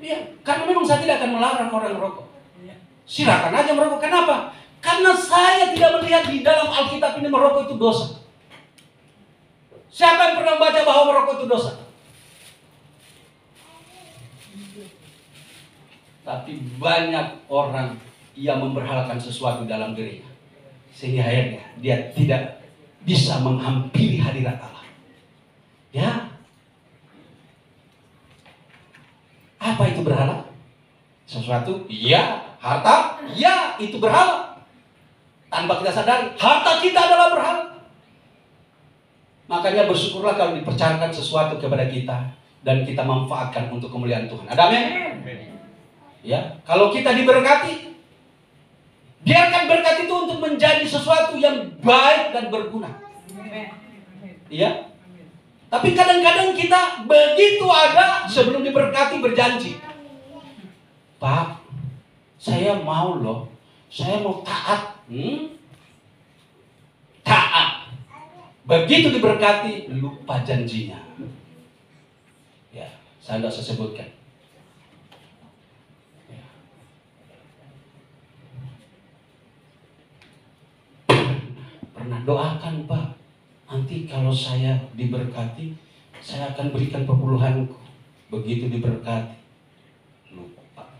Iya, karena memang saya tidak akan melarang orang merokok. Silakan aja merokok. Kenapa? Karena saya tidak melihat di dalam Alkitab ini merokok itu dosa. Siapa yang pernah baca bahwa merokok itu dosa? Tapi banyak orang yang memberhalakan sesuatu dalam dirinya, sehingga akhirnya dia tidak bisa menghampiri hadirat Allah. Ya. Apa itu berhala? Sesuatu, iya. Harta, iya, itu berhala. Tanpa kita sadari, harta kita adalah berhala. Makanya bersyukurlah kalau dipercayakan sesuatu kepada kita dan kita manfaatkan untuk kemuliaan Tuhan. Ada amin? Ya, kalau kita diberkati, biarkan berkat itu untuk menjadi sesuatu yang baik dan berguna. Iya. Tapi kadang-kadang kita begitu ada sebelum diberkati berjanji. Pak, saya mau loh. Saya mau taat. Taat. Begitu diberkati, lupa janjinya. Ya, saya tidak usah sebutkan. Ya. Pernah doakan, Pak. Nanti kalau saya diberkati, saya akan berikan perpuluhanku. Begitu diberkati, lupa.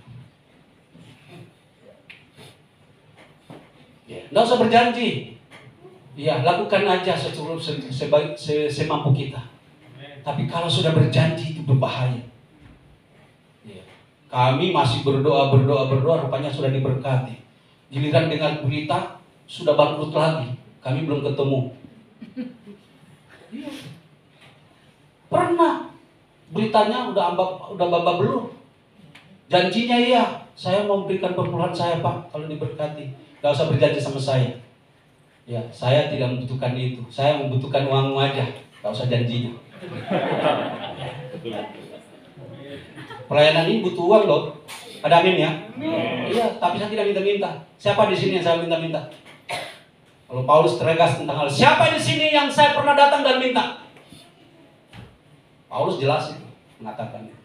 Ya, nggak usah berjanji. Ya, lakukan aja semampu kita. Tapi kalau sudah berjanji itu berbahaya. Ya. Kami masih berdoa, rupanya sudah diberkati. Giliran dengan berita, sudah bangkrut lagi. Kami belum ketemu. Pernah beritanya udah babak belum, janjinya iya, saya mau berikan perpuluhan saya Pak kalau diberkati, gak usah berjanji sama saya. Ya, saya tidak membutuhkan itu, saya membutuhkan uangmu aja, gak usah janjinya. Pelayanan ini butuh uang loh, ada amin ya? Iya, tapi saya tidak minta-minta. Siapa di sini yang saya minta-minta? Kalau Paulus teregas tentang hal, siapa di sini yang saya pernah datang dan minta? Paulus jelas itu mengatakannya.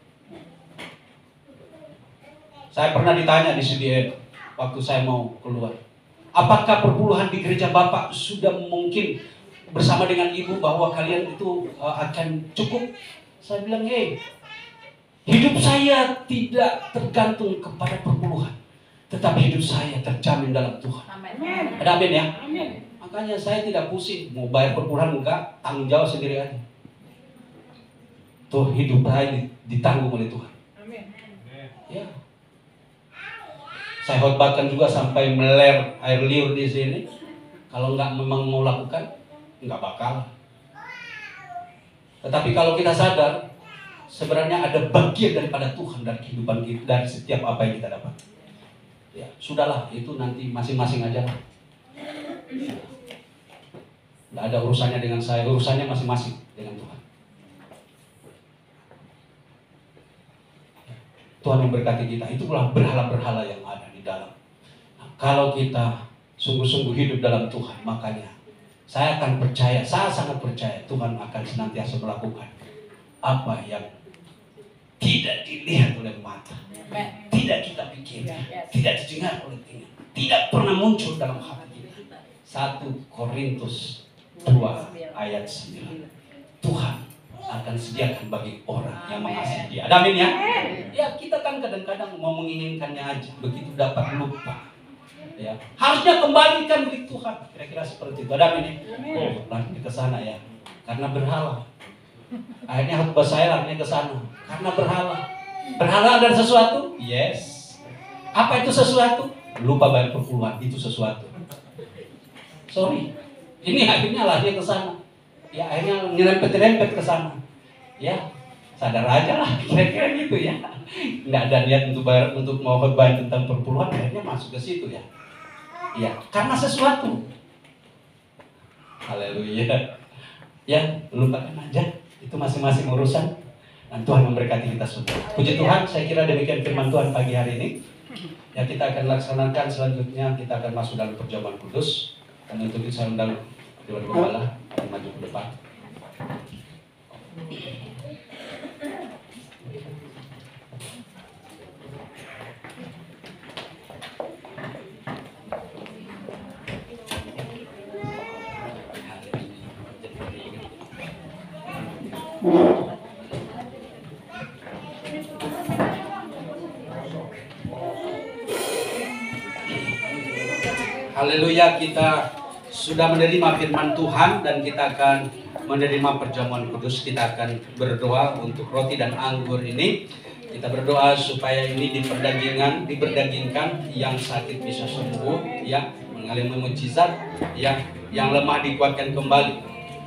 Saya pernah ditanya di CDN waktu saya mau keluar, Apakah perpuluhan di gereja Bapak sudah mungkin bersama dengan Ibu bahwa kalian itu akan cukup? Saya bilang, hidup saya tidak tergantung kepada perpuluhan, tetapi hidup saya terjamin dalam Tuhan. Ada amin ya? Makanya saya tidak pusing mau bayar perpuluhan enggak, tanggung jawab sendiri aja. Tuh hidup saya ditanggung oleh Tuhan. Ya. Saya khotbahkan juga sampai meler air liur di sini. Kalau nggak memang mau lakukan, nggak bakal. Tetapi kalau kita sadar, sebenarnya ada bagian daripada Tuhan dari kehidupan kita, dari setiap apa yang kita dapat. Ya, sudahlah, itu nanti masing-masing aja lah. Nggak ada urusannya dengan saya, urusannya masing-masing dengan Tuhan. Tuhan memberkati kita. Itulah berhala-berhala yang ada di dalam. Nah, kalau kita sungguh-sungguh hidup dalam Tuhan, makanya saya akan percaya, saya sangat percaya Tuhan akan senantiasa melakukan apa yang tidak dilihat oleh mata, tidak kita pikir, tidak didengar oleh telinga, tidak pernah muncul dalam hati kita. 1 Korintus 2 ayat 9. Tuhan akan sediakan bagi orang yang mengasihi Dia. Amin ya? Ya, kita kan kadang-kadang mau menginginkannya aja, begitu dapat lupa. Ya, harusnya kembalikan milik Tuhan. Kira-kira seperti itu. Amin ya? Oh, lari ke sana ya. Karena berhala. Akhirnya khotbah saya larinya ke sana. Karena berhala. Berhala ada sesuatu? Yes. Apa itu sesuatu? Lupa bayar perpuluhan, itu sesuatu. Sorry. Ini akhirnya larinya ke sana. Ya, akhirnya nyerempet-nyerempet ke sana. Ya, sadar aja lah, kira-kira gitu ya. Nggak ada niat untuk bayar, untuk mau khotbah tentang perpuluhan, akhirnya masuk ke situ ya. Ya, karena sesuatu. Haleluya. Ya, lupakan aja. Itu masing-masing urusan. Dan Tuhan memberkati kita semua. Puji Tuhan, saya kira demikian firman Tuhan pagi hari ini. Ya, kita akan laksanakan selanjutnya, kita akan masuk dalam perjamuan kudus. Dan untuk itu saya undang Dewan Gembala maju ke depan. Haleluya, kita sudah menerima firman Tuhan dan kita akan menerima perjamuan kudus. Kita akan berdoa untuk roti dan anggur ini. Kita berdoa supaya ini diperdagingkan, yang sakit bisa sembuh, ya, mengalami mukjizat, yang lemah dikuatkan kembali.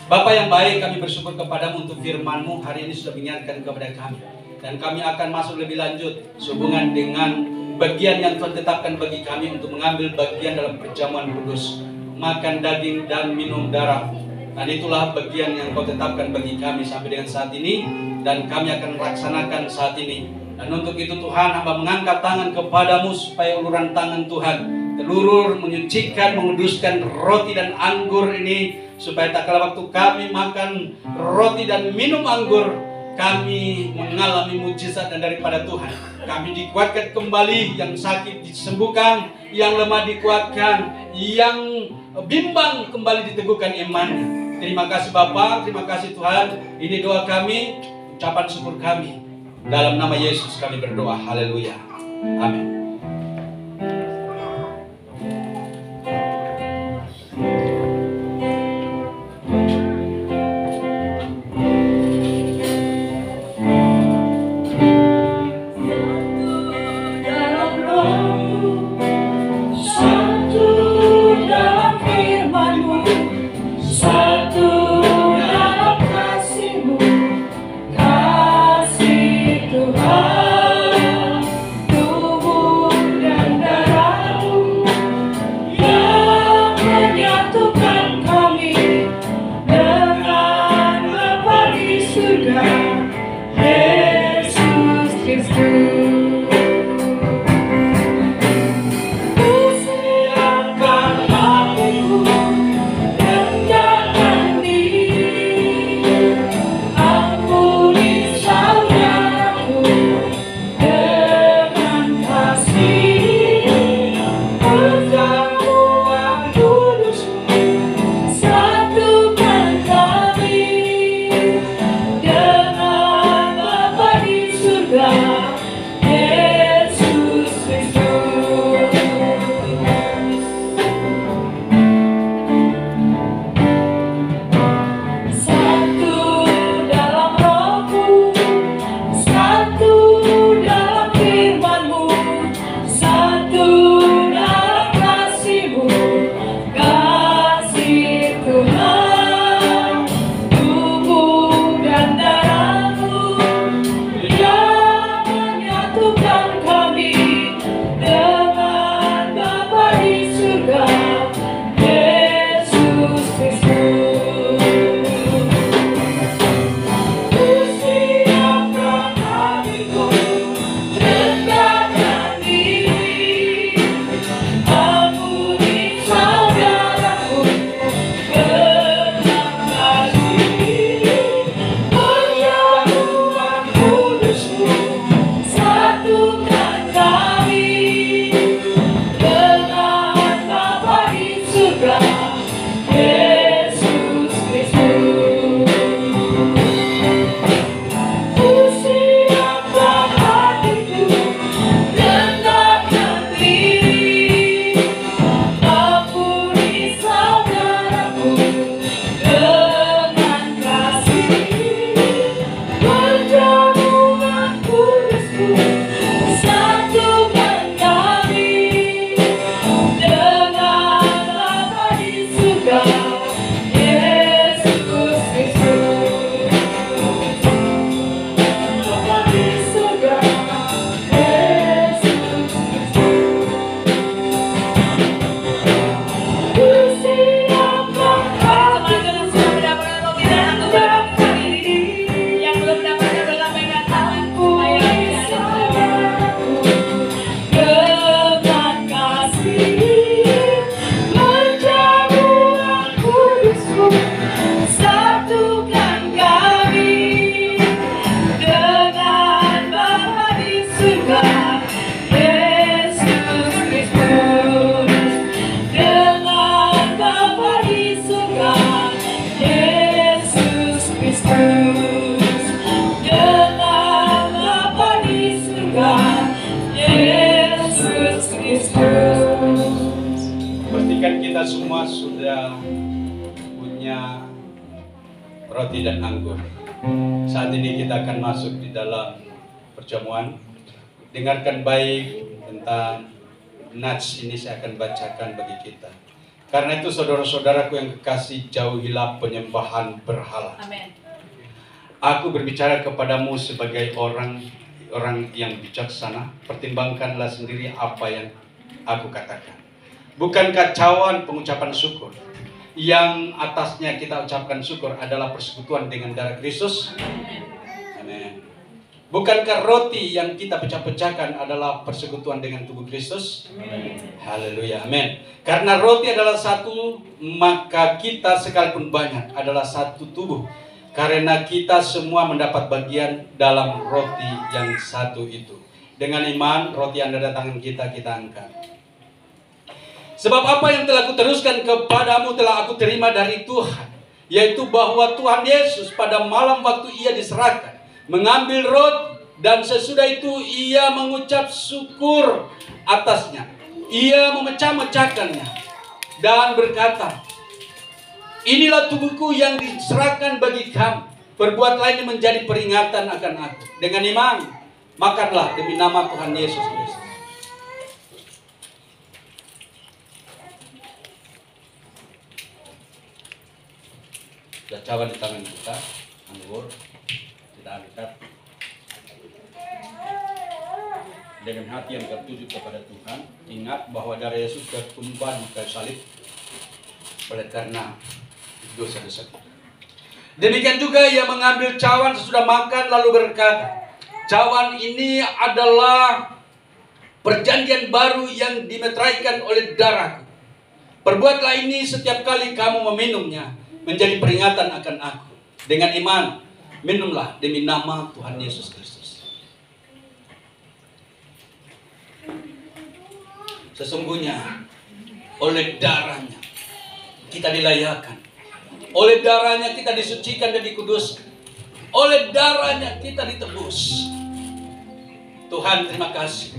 Bapa yang baik, kami bersyukur kepadamu untuk firman-Mu hari ini sudah mengingatkan kepada kami. Dan kami akan masuk lebih lanjut sehubungan dengan bagian yang Tuhan tetapkan bagi kami untuk mengambil bagian dalam perjamuan kudus, makan daging dan minum darah. Dan itulah bagian yang Kau tetapkan bagi kami sampai dengan saat ini, dan kami akan melaksanakan saat ini. Dan untuk itu Tuhan, hamba mengangkat tangan kepadamu supaya uluran tangan Tuhan telurur, menyucikan, menguduskan roti dan anggur ini, supaya tak kala waktu kami makan roti dan minum anggur, kami mengalami mujizat dan daripada Tuhan. Kami dikuatkan kembali, yang sakit disembuhkan, yang lemah dikuatkan, yang bimbang kembali diteguhkan imannya. Terima kasih Bapa, terima kasih Tuhan. Ini doa kami, ucapan syukur kami. Dalam nama Yesus kami berdoa. Haleluya. Amin. Tubuh sudah punya roti dan anggur. Saat ini kita akan masuk di dalam perjamuan. Dengarkan baik tentang nats ini, saya akan bacakan bagi kita. Karena itu saudara-saudaraku yang kekasih, jauhilah penyembahan berhala. Amin. Aku berbicara kepadamu sebagai orang yang bijaksana. Pertimbangkanlah sendiri apa yang aku katakan. Bukankah cawan pengucapan syukur yang atasnya kita ucapkan syukur adalah persekutuan dengan darah Kristus? Amin. Bukankah roti yang kita pecah-pecahkan adalah persekutuan dengan tubuh Kristus? Haleluya, amin. Karena roti adalah satu, maka kita sekalipun banyak adalah satu tubuh. Karena kita semua mendapat bagian dalam roti yang satu itu. Dengan iman, roti yang ada tangan kita angkat. Sebab apa yang telah kuteruskan kepadamu telah aku terima dari Tuhan, yaitu bahwa Tuhan Yesus pada malam waktu ia diserahkan mengambil roti, dan sesudah itu ia mengucap syukur atasnya. Ia memecah-mecahkannya dan berkata, inilah tubuhku yang diserahkan bagi kamu. Perbuatlah ini menjadi peringatan akan aku. Dengan iman, makanlah demi nama Tuhan Yesus Kristus. Sudah cawan di tangan kita, anggur, kita angkat. Dengan hati yang tertuju kepada Tuhan, ingat bahwa darah Yesus sudah tumpah di kayu salib oleh karena dosa-dosa kita. Demikian juga ia mengambil cawan sesudah makan lalu berkata, cawan ini adalah perjanjian baru yang dimeteraikan oleh darahku. Perbuatlah ini setiap kali kamu meminumnya menjadi peringatan akan aku. Dengan iman, minumlah demi nama Tuhan Yesus Kristus. Sesungguhnya oleh darahnya kita dilayakan, oleh darahnya kita disucikan dan dikuduskan, oleh darahnya kita ditebus. Tuhan, terima kasih.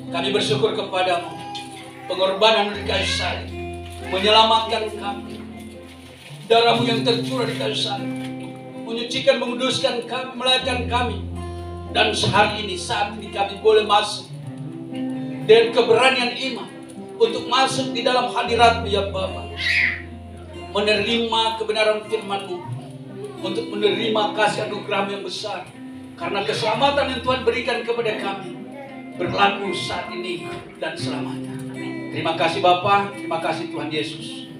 Kami bersyukur kepadamu. Pengorbanan di kayu salib menyelamatkan kami. Darahmu yang tercurah di kayu salib menyucikan, menguduskan kami, melayakkan kami. Dan hari ini, saat ini kami boleh masuk dan keberanian iman untuk masuk di dalam hadirat-Mu ya Bapa, menerima kebenaran firman-Mu, untuk menerima kasih anugerah-Mu yang besar, karena keselamatan yang Tuhan berikan kepada kami berlaku saat ini dan selamanya. Terima kasih Bapa, terima kasih Tuhan Yesus.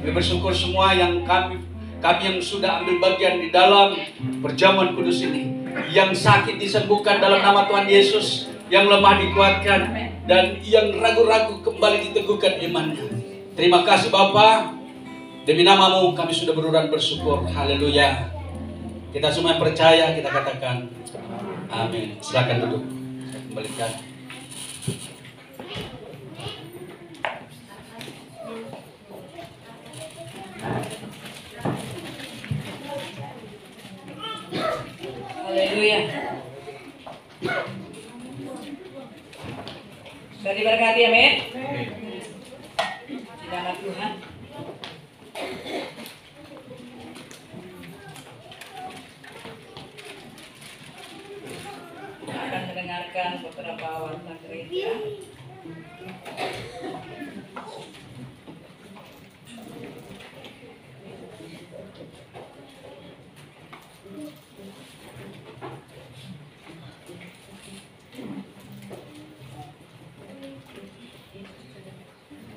Kami bersyukur semua yang kami yang sudah ambil bagian di dalam perjamuan kudus ini, yang sakit disembuhkan dalam nama Tuhan Yesus, yang lemah dikuatkan, dan yang ragu-ragu kembali diteguhkan imannya. Terima kasih Bapa. Demi nama-Mu kami sudah beruran bersyukur. Haleluya. Kita semua yang percaya, kita katakan amin. Silakan duduk. Saya kembalikan. Haleluya. Sudah diberkati, amin. Di nama Tuhan. Kita akan mendengarkan beberapa warta gereja.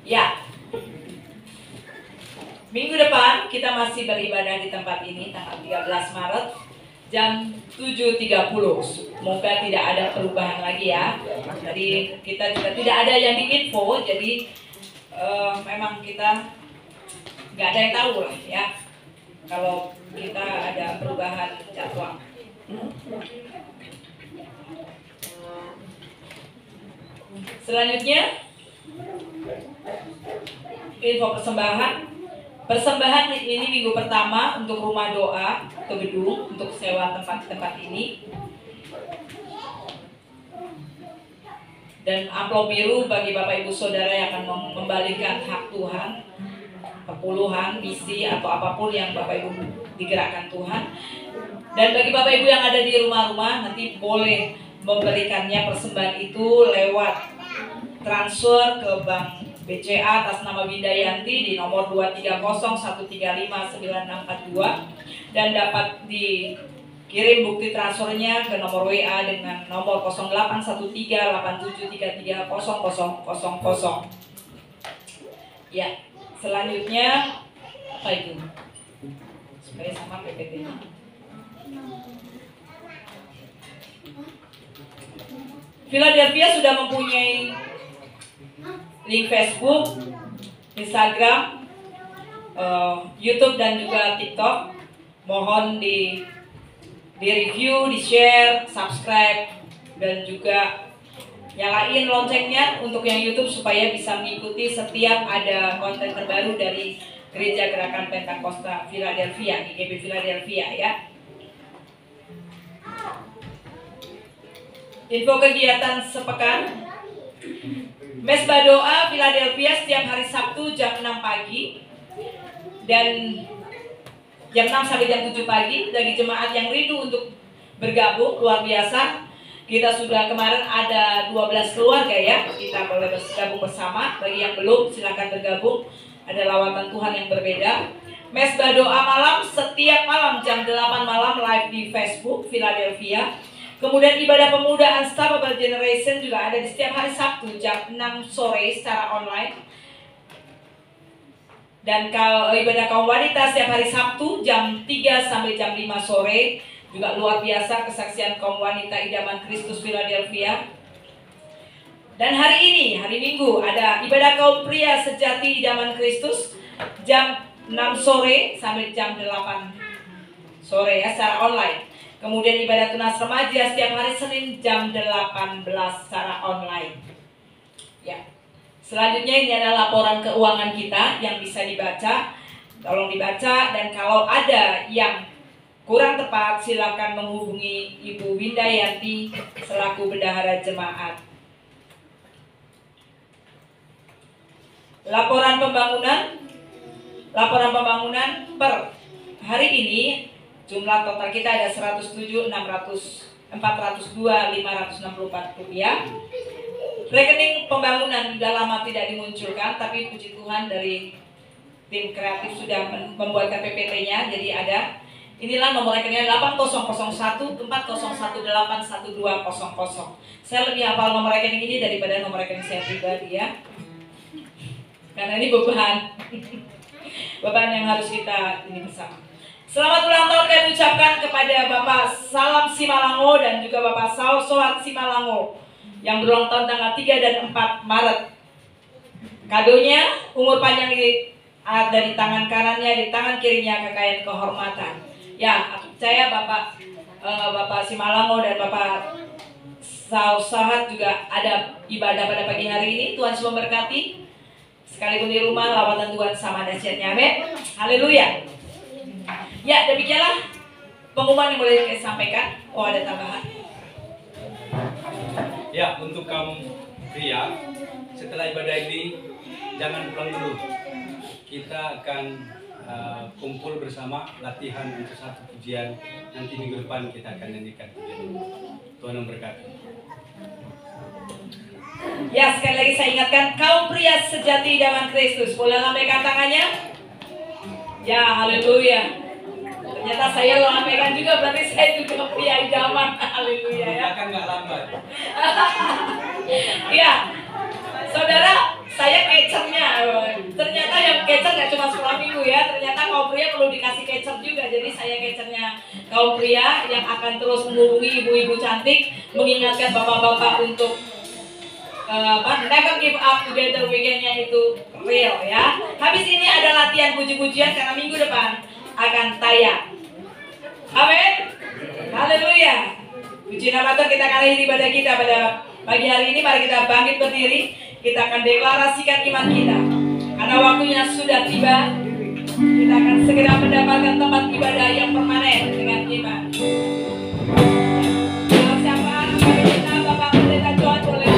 Ya, minggu depan kita masih beribadah di tempat ini tanggal 13 Maret jam 7.30. Semoga tidak ada perubahan lagi ya. Jadi kita juga tidak ada yang diinfo, jadi memang kita nggak ada yang tahu lah ya kalau kita ada perubahan jadwal. Selanjutnya info persembahan ini minggu pertama untuk rumah doa atau gedung untuk sewa tempat ini, dan amplop biru bagi Bapak Ibu Saudara yang akan membalikan hak Tuhan perpuluhan, misi atau apapun yang Bapak Ibu digerakkan Tuhan. Dan bagi Bapak Ibu yang ada di rumah-rumah, nanti boleh memberikannya persembahan itu lewat transfer ke Bank BCA atas nama Windayanti di nomor 230135942 dan dapat dikirim bukti transfernya ke nomor WA dengan nomor 081387330000. Ya, selanjutnya apa itu? Supaya sama PPT-nya. Philadelphia sudah mempunyai link Facebook, Instagram, YouTube dan juga TikTok. Mohon di review, di share, subscribe, dan juga nyalain loncengnya untuk yang YouTube supaya bisa mengikuti setiap ada konten terbaru dari Gereja Gerakan Pentakosta Philadelphia, GGP Philadelphia ya. Info kegiatan sepekan. Mesbah doa Philadelphia setiap hari Sabtu jam 6 pagi dan jam 6 sampai jam 7 pagi. Bagi jemaat yang rindu untuk bergabung, luar biasa. Kita sudah kemarin ada 12 keluarga ya. Kita boleh bergabung bersama. Bagi yang belum silakan bergabung. Ada lawatan Tuhan yang berbeda. Mesbah doa malam setiap malam jam 8 malam live di Facebook Philadelphia. Kemudian ibadah pemuda Unstoppable Generation juga ada di setiap hari Sabtu jam 6 sore secara online. Dan ibadah kaum wanita setiap hari Sabtu jam 3 sampai jam 5 sore. Juga luar biasa kesaksian kaum wanita idaman Kristus Philadelphia. Dan hari ini, hari Minggu, ada ibadah kaum pria sejati idaman Kristus jam 6 sore sampai jam 8 sore ya secara online. Kemudian ibadah tunas remaja setiap hari Senin jam 18 secara online. Ya. Selanjutnya ini adalah laporan keuangan kita yang bisa dibaca. Tolong dibaca dan kalau ada yang kurang tepat silakan menghubungi Ibu Windayanti selaku bendahara jemaat. Laporan pembangunan per hari ini. Jumlah total kita ada 107.402.564 rupiah. Rekening pembangunan sudah lama tidak dimunculkan, tapi puji Tuhan dari tim kreatif sudah membuatkan PPT-nya. Jadi ada, inilah nomor rekeningnya 800140181200. Saya lebih hafal nomor rekening ini daripada nomor rekening saya pribadi ya. Karena ini beban yang harus kita ini bersama. Selamat ulang tahun kami ucapkan kepada Bapak Salam Simalango dan juga Bapak Sohat Simalango yang berulang tahun tanggal 3 dan 4 Maret. Kadonya umur panjang dari tangan kanannya, di tangan kirinya kekayaan kehormatan. Ya, aku percaya Bapak Simalango dan Bapak Sohat juga ada ibadah pada pagi hari ini. Tuhan Yesus memberkati. Sekalipun di rumah lawatan Tuhan sama dahsyatnya. Amin. Haleluya. Ya, demikianlah pengumuman yang boleh saya sampaikan. Oh, ada tambahan. Ya, untuk kaum pria, setelah ibadah ini jangan pulang dulu. Kita akan kumpul bersama latihan untuk satu pujian. Nanti minggu depan kita akan nyanyikan pujian. Tuhan memberkati. Ya, sekali lagi saya ingatkan kaum pria sejati idaman Kristus. Boleh lambaikan tangannya? Ya, haleluya. Ternyata saya lambaikan juga, berarti saya juga pria idaman. Haleluya ya. Akan nggak lambat. Iya, saudara, saya catchernya. Ternyata yang catcher nggak cuma sekolah minggu ya. Ternyata kaum pria perlu dikasih catcher juga. Jadi saya catchernya kaum pria yang akan terus menghubungi ibu-ibu cantik, mengingatkan bapak-bapak untuk never give up together weekendnya itu real ya. Habis ini ada latihan puji-pujian karena minggu depan akan tayang. Amin. Haleluya. Puji nama Tuhan, kita akan akhiri ibadah kita pada pagi hari ini. Mari kita bangkit berdiri. Kita akan deklarasikan iman kita. Karena waktunya sudah tiba. Kita akan segera mendapatkan tempat ibadah yang permanen dengan iman. Siapa? Kita Bapak Pendeta John boleh.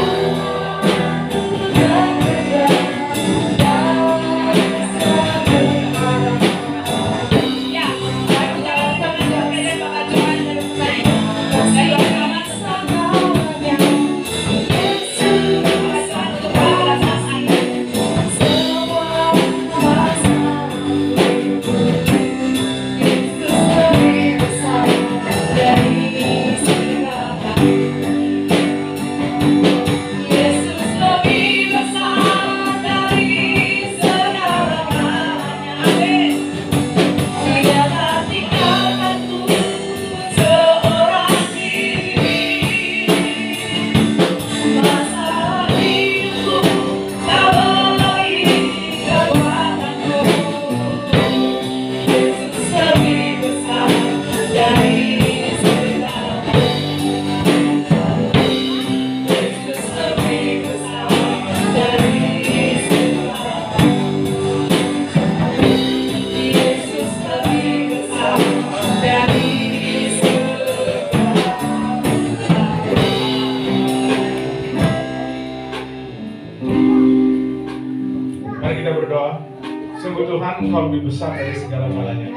Sungguh Tuhan, Engkau lebih besar dari segala-galanya.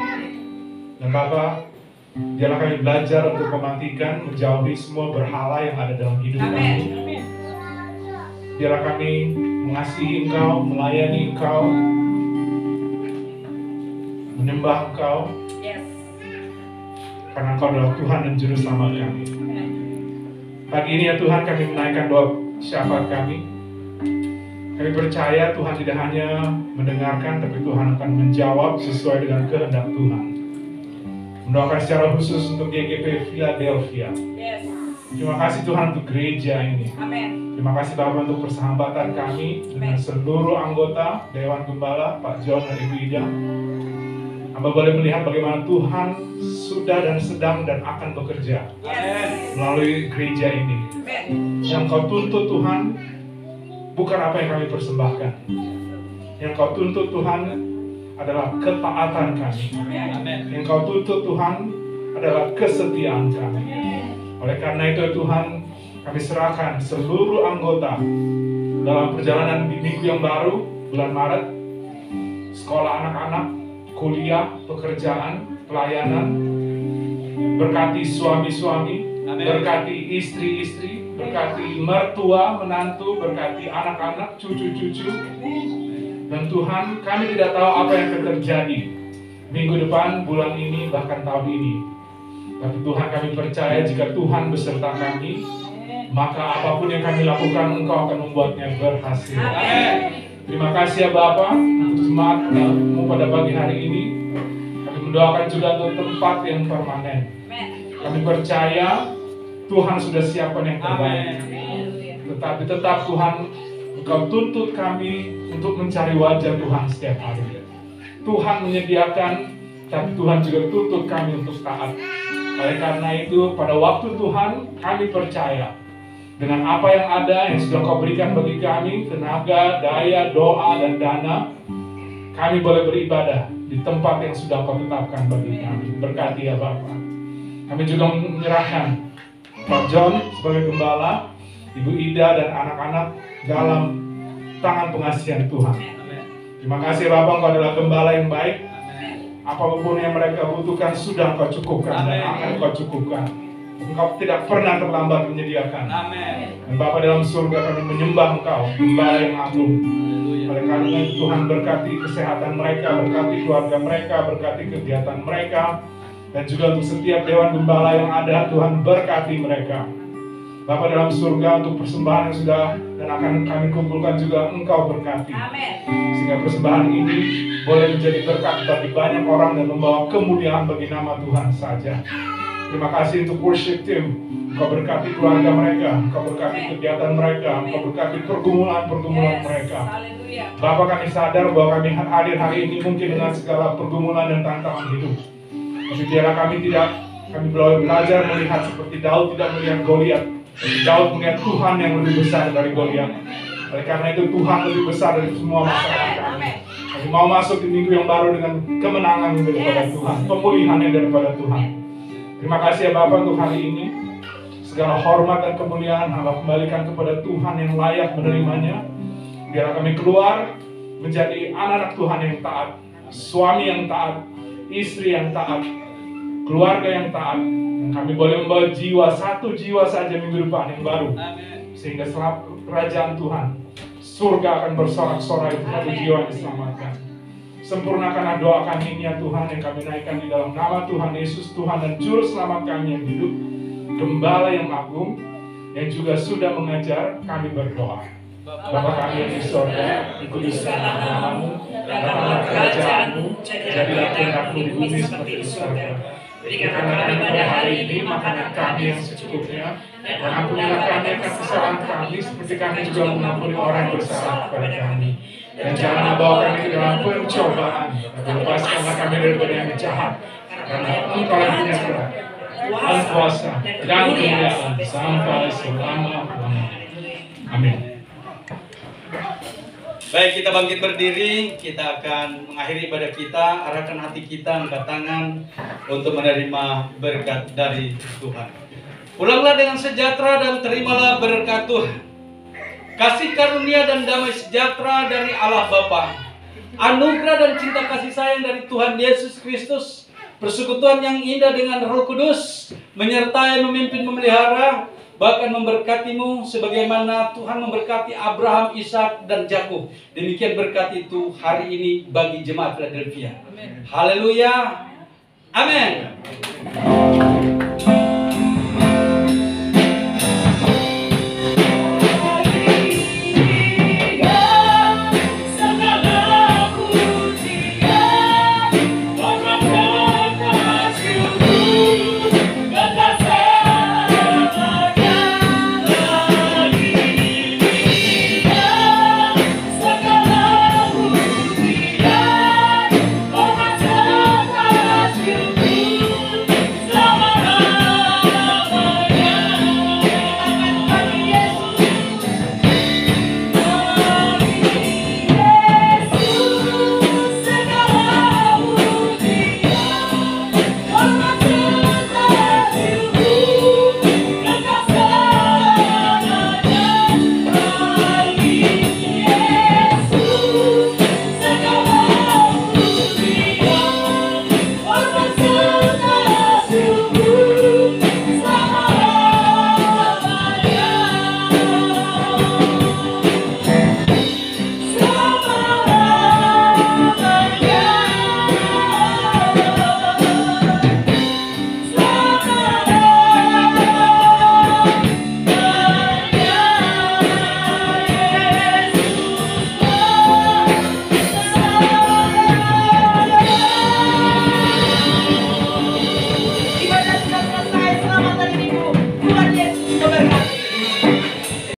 Dan Bapa, biarlah kami belajar untuk mematikan, menjauhi semua berhala yang ada dalam hidup kami. Biarlah kami mengasihi Engkau, melayani Engkau, menyembah Engkau, karena Engkau adalah Tuhan dan Juru Selamat kami. Pagi ini ya Tuhan, kami menaikkan doa syafaat kami. Kami percaya Tuhan tidak hanya mendengarkan, tapi Tuhan akan menjawab sesuai dengan kehendak Tuhan. Mendoakan secara khusus untuk GGP Philadelphia. Terima kasih Tuhan untuk gereja ini. Terima kasih Bapak untuk persahabatan kami dengan seluruh anggota Dewan Gembala, Pak John dan Ibu Ida. Hamba boleh melihat bagaimana Tuhan sudah dan sedang dan akan bekerja melalui gereja ini. Yang Kau tuntut Tuhan bukan apa yang kami persembahkan. Yang Kau tuntut Tuhan adalah ketaatan kami. Yang Kau tuntut Tuhan adalah kesetiaan kami. Oleh karena itu Tuhan, kami serahkan seluruh anggota dalam perjalanan di minggu yang baru, bulan Maret, sekolah anak-anak, kuliah, pekerjaan, pelayanan. Berkati suami-suami, berkati istri-istri, berkati mertua, menantu, berkati anak-anak, cucu-cucu. Dan Tuhan, kami tidak tahu apa yang akan terjadi minggu depan, bulan ini, bahkan tahun ini. Tapi Tuhan, kami percaya jika Tuhan beserta kami, maka apapun yang kami lakukan, Engkau akan membuatnya berhasil. Terima kasih ya Bapa untuk semangatmu pada pagi hari ini. Kami mendoakan juga untuk tempat yang permanen. Kami percaya Tuhan sudah siapkan yang terbaik. Tetapi tetap Tuhan, Engkau tuntut kami untuk mencari wajah Tuhan setiap hari. Tuhan menyediakan, tapi Tuhan juga tuntut kami untuk taat. Oleh karena itu, pada waktu Tuhan, kami percaya dengan apa yang ada yang sudah Kau berikan bagi kami, tenaga, daya, doa, dan dana, kami boleh beribadah di tempat yang sudah Kau tetapkan bagi kami. Berkati ya Bapak. Kami juga menyerahkan Pak John sebagai gembala, Ibu Ida dan anak-anak dalam tangan pengasihan Tuhan. Terima kasih Bapak, Engkau adalah gembala yang baik. Apapun yang mereka butuhkan sudah Kau cukupkan dan akan Kau cukupkan. Engkau tidak pernah terlambat menyediakan. Dan Bapa dalam surga, kami menyembah Engkau, Gembala yang agung. Oleh karena itu Tuhan, berkati kesehatan mereka, berkati keluarga mereka, berkati kegiatan mereka, dan juga untuk setiap Dewan Gembala yang ada, Tuhan berkati mereka. Bapa dalam surga, untuk persembahan yang sudah dan akan kami kumpulkan juga Engkau berkati. Sehingga persembahan ini boleh menjadi berkat bagi banyak orang dan membawa kemuliaan bagi nama Tuhan saja. Terima kasih untuk worship team. Engkau berkati keluarga mereka, Engkau berkati kegiatan mereka, Engkau berkati pergumulan-pergumulan mereka. Bapak, kami sadar bahwa kami hadir hari ini mungkin dengan segala pergumulan dan tantangan hidup. Tapi biarlah kami belajar melihat seperti Daud tidak melihat Goliat. Daud melihat Tuhan yang lebih besar dari Goliat. Oleh karena itu Tuhan lebih besar dari semua masalah kami. Kami mau masuk di minggu yang baru dengan kemenangan daripada Tuhan, pemulihan yang daripada Tuhan. Terima kasih ya Bapak untuk hari ini. Segala hormat dan kemuliaan Hamba kembalikan kepada Tuhan yang layak menerimanya. Biarlah kami keluar menjadi anak-anak Tuhan yang taat, suami yang taat, istri yang taat, keluarga yang taat. Dan kami boleh membawa satu jiwa saja minggu depan yang baru. Sehingga setelah kerajaan Tuhan, surga akan bersorak-sorai satu jiwa yang diselamatkan. Sempurnakanlah doa kami ini ya Tuhan, yang kami naikkan di dalam nama Tuhan Yesus, Tuhan dan Juru Selamat kami yang hidup, Gembala yang agung, yang juga sudah mengajar kami berdoa. Bapa kami yang di surga, dikuduskanlah namamu, datanglah kerajaanmu, jadilah kehendak-Mu di bumi seperti di surga. Berikanlah kami pada hari ini makanan kami yang secukupnya, dan ampunilah kami akan kesalahan kami, seperti kami juga mengampuni orang yang bersalah kepada kami. Dan jangan bawa kami ke dalam pencobaan, tapi lepaskanlah kami daripada yang jahat, karena Engkau yang punya kerajaan, dan kuasa, dan kemuliaan sampai selama-lamanya. Amin. Baik, kita bangkit berdiri, kita akan mengakhiri ibadah kita, arahkan hati kita, angkat tangan untuk menerima berkat dari Tuhan. Pulanglah dengan sejahtera dan terimalah berkat Tuhan. Kasih karunia dan damai sejahtera dari Allah Bapa, anugerah dan cinta kasih sayang dari Tuhan Yesus Kristus, persekutuan yang indah dengan Roh Kudus, menyertai, memimpin, memelihara, bahkan memberkatimu sebagaimana Tuhan memberkati Abraham, Ishak, dan Yakub. Demikian berkat itu hari ini bagi jemaat Philadelphia. Haleluya. Amin.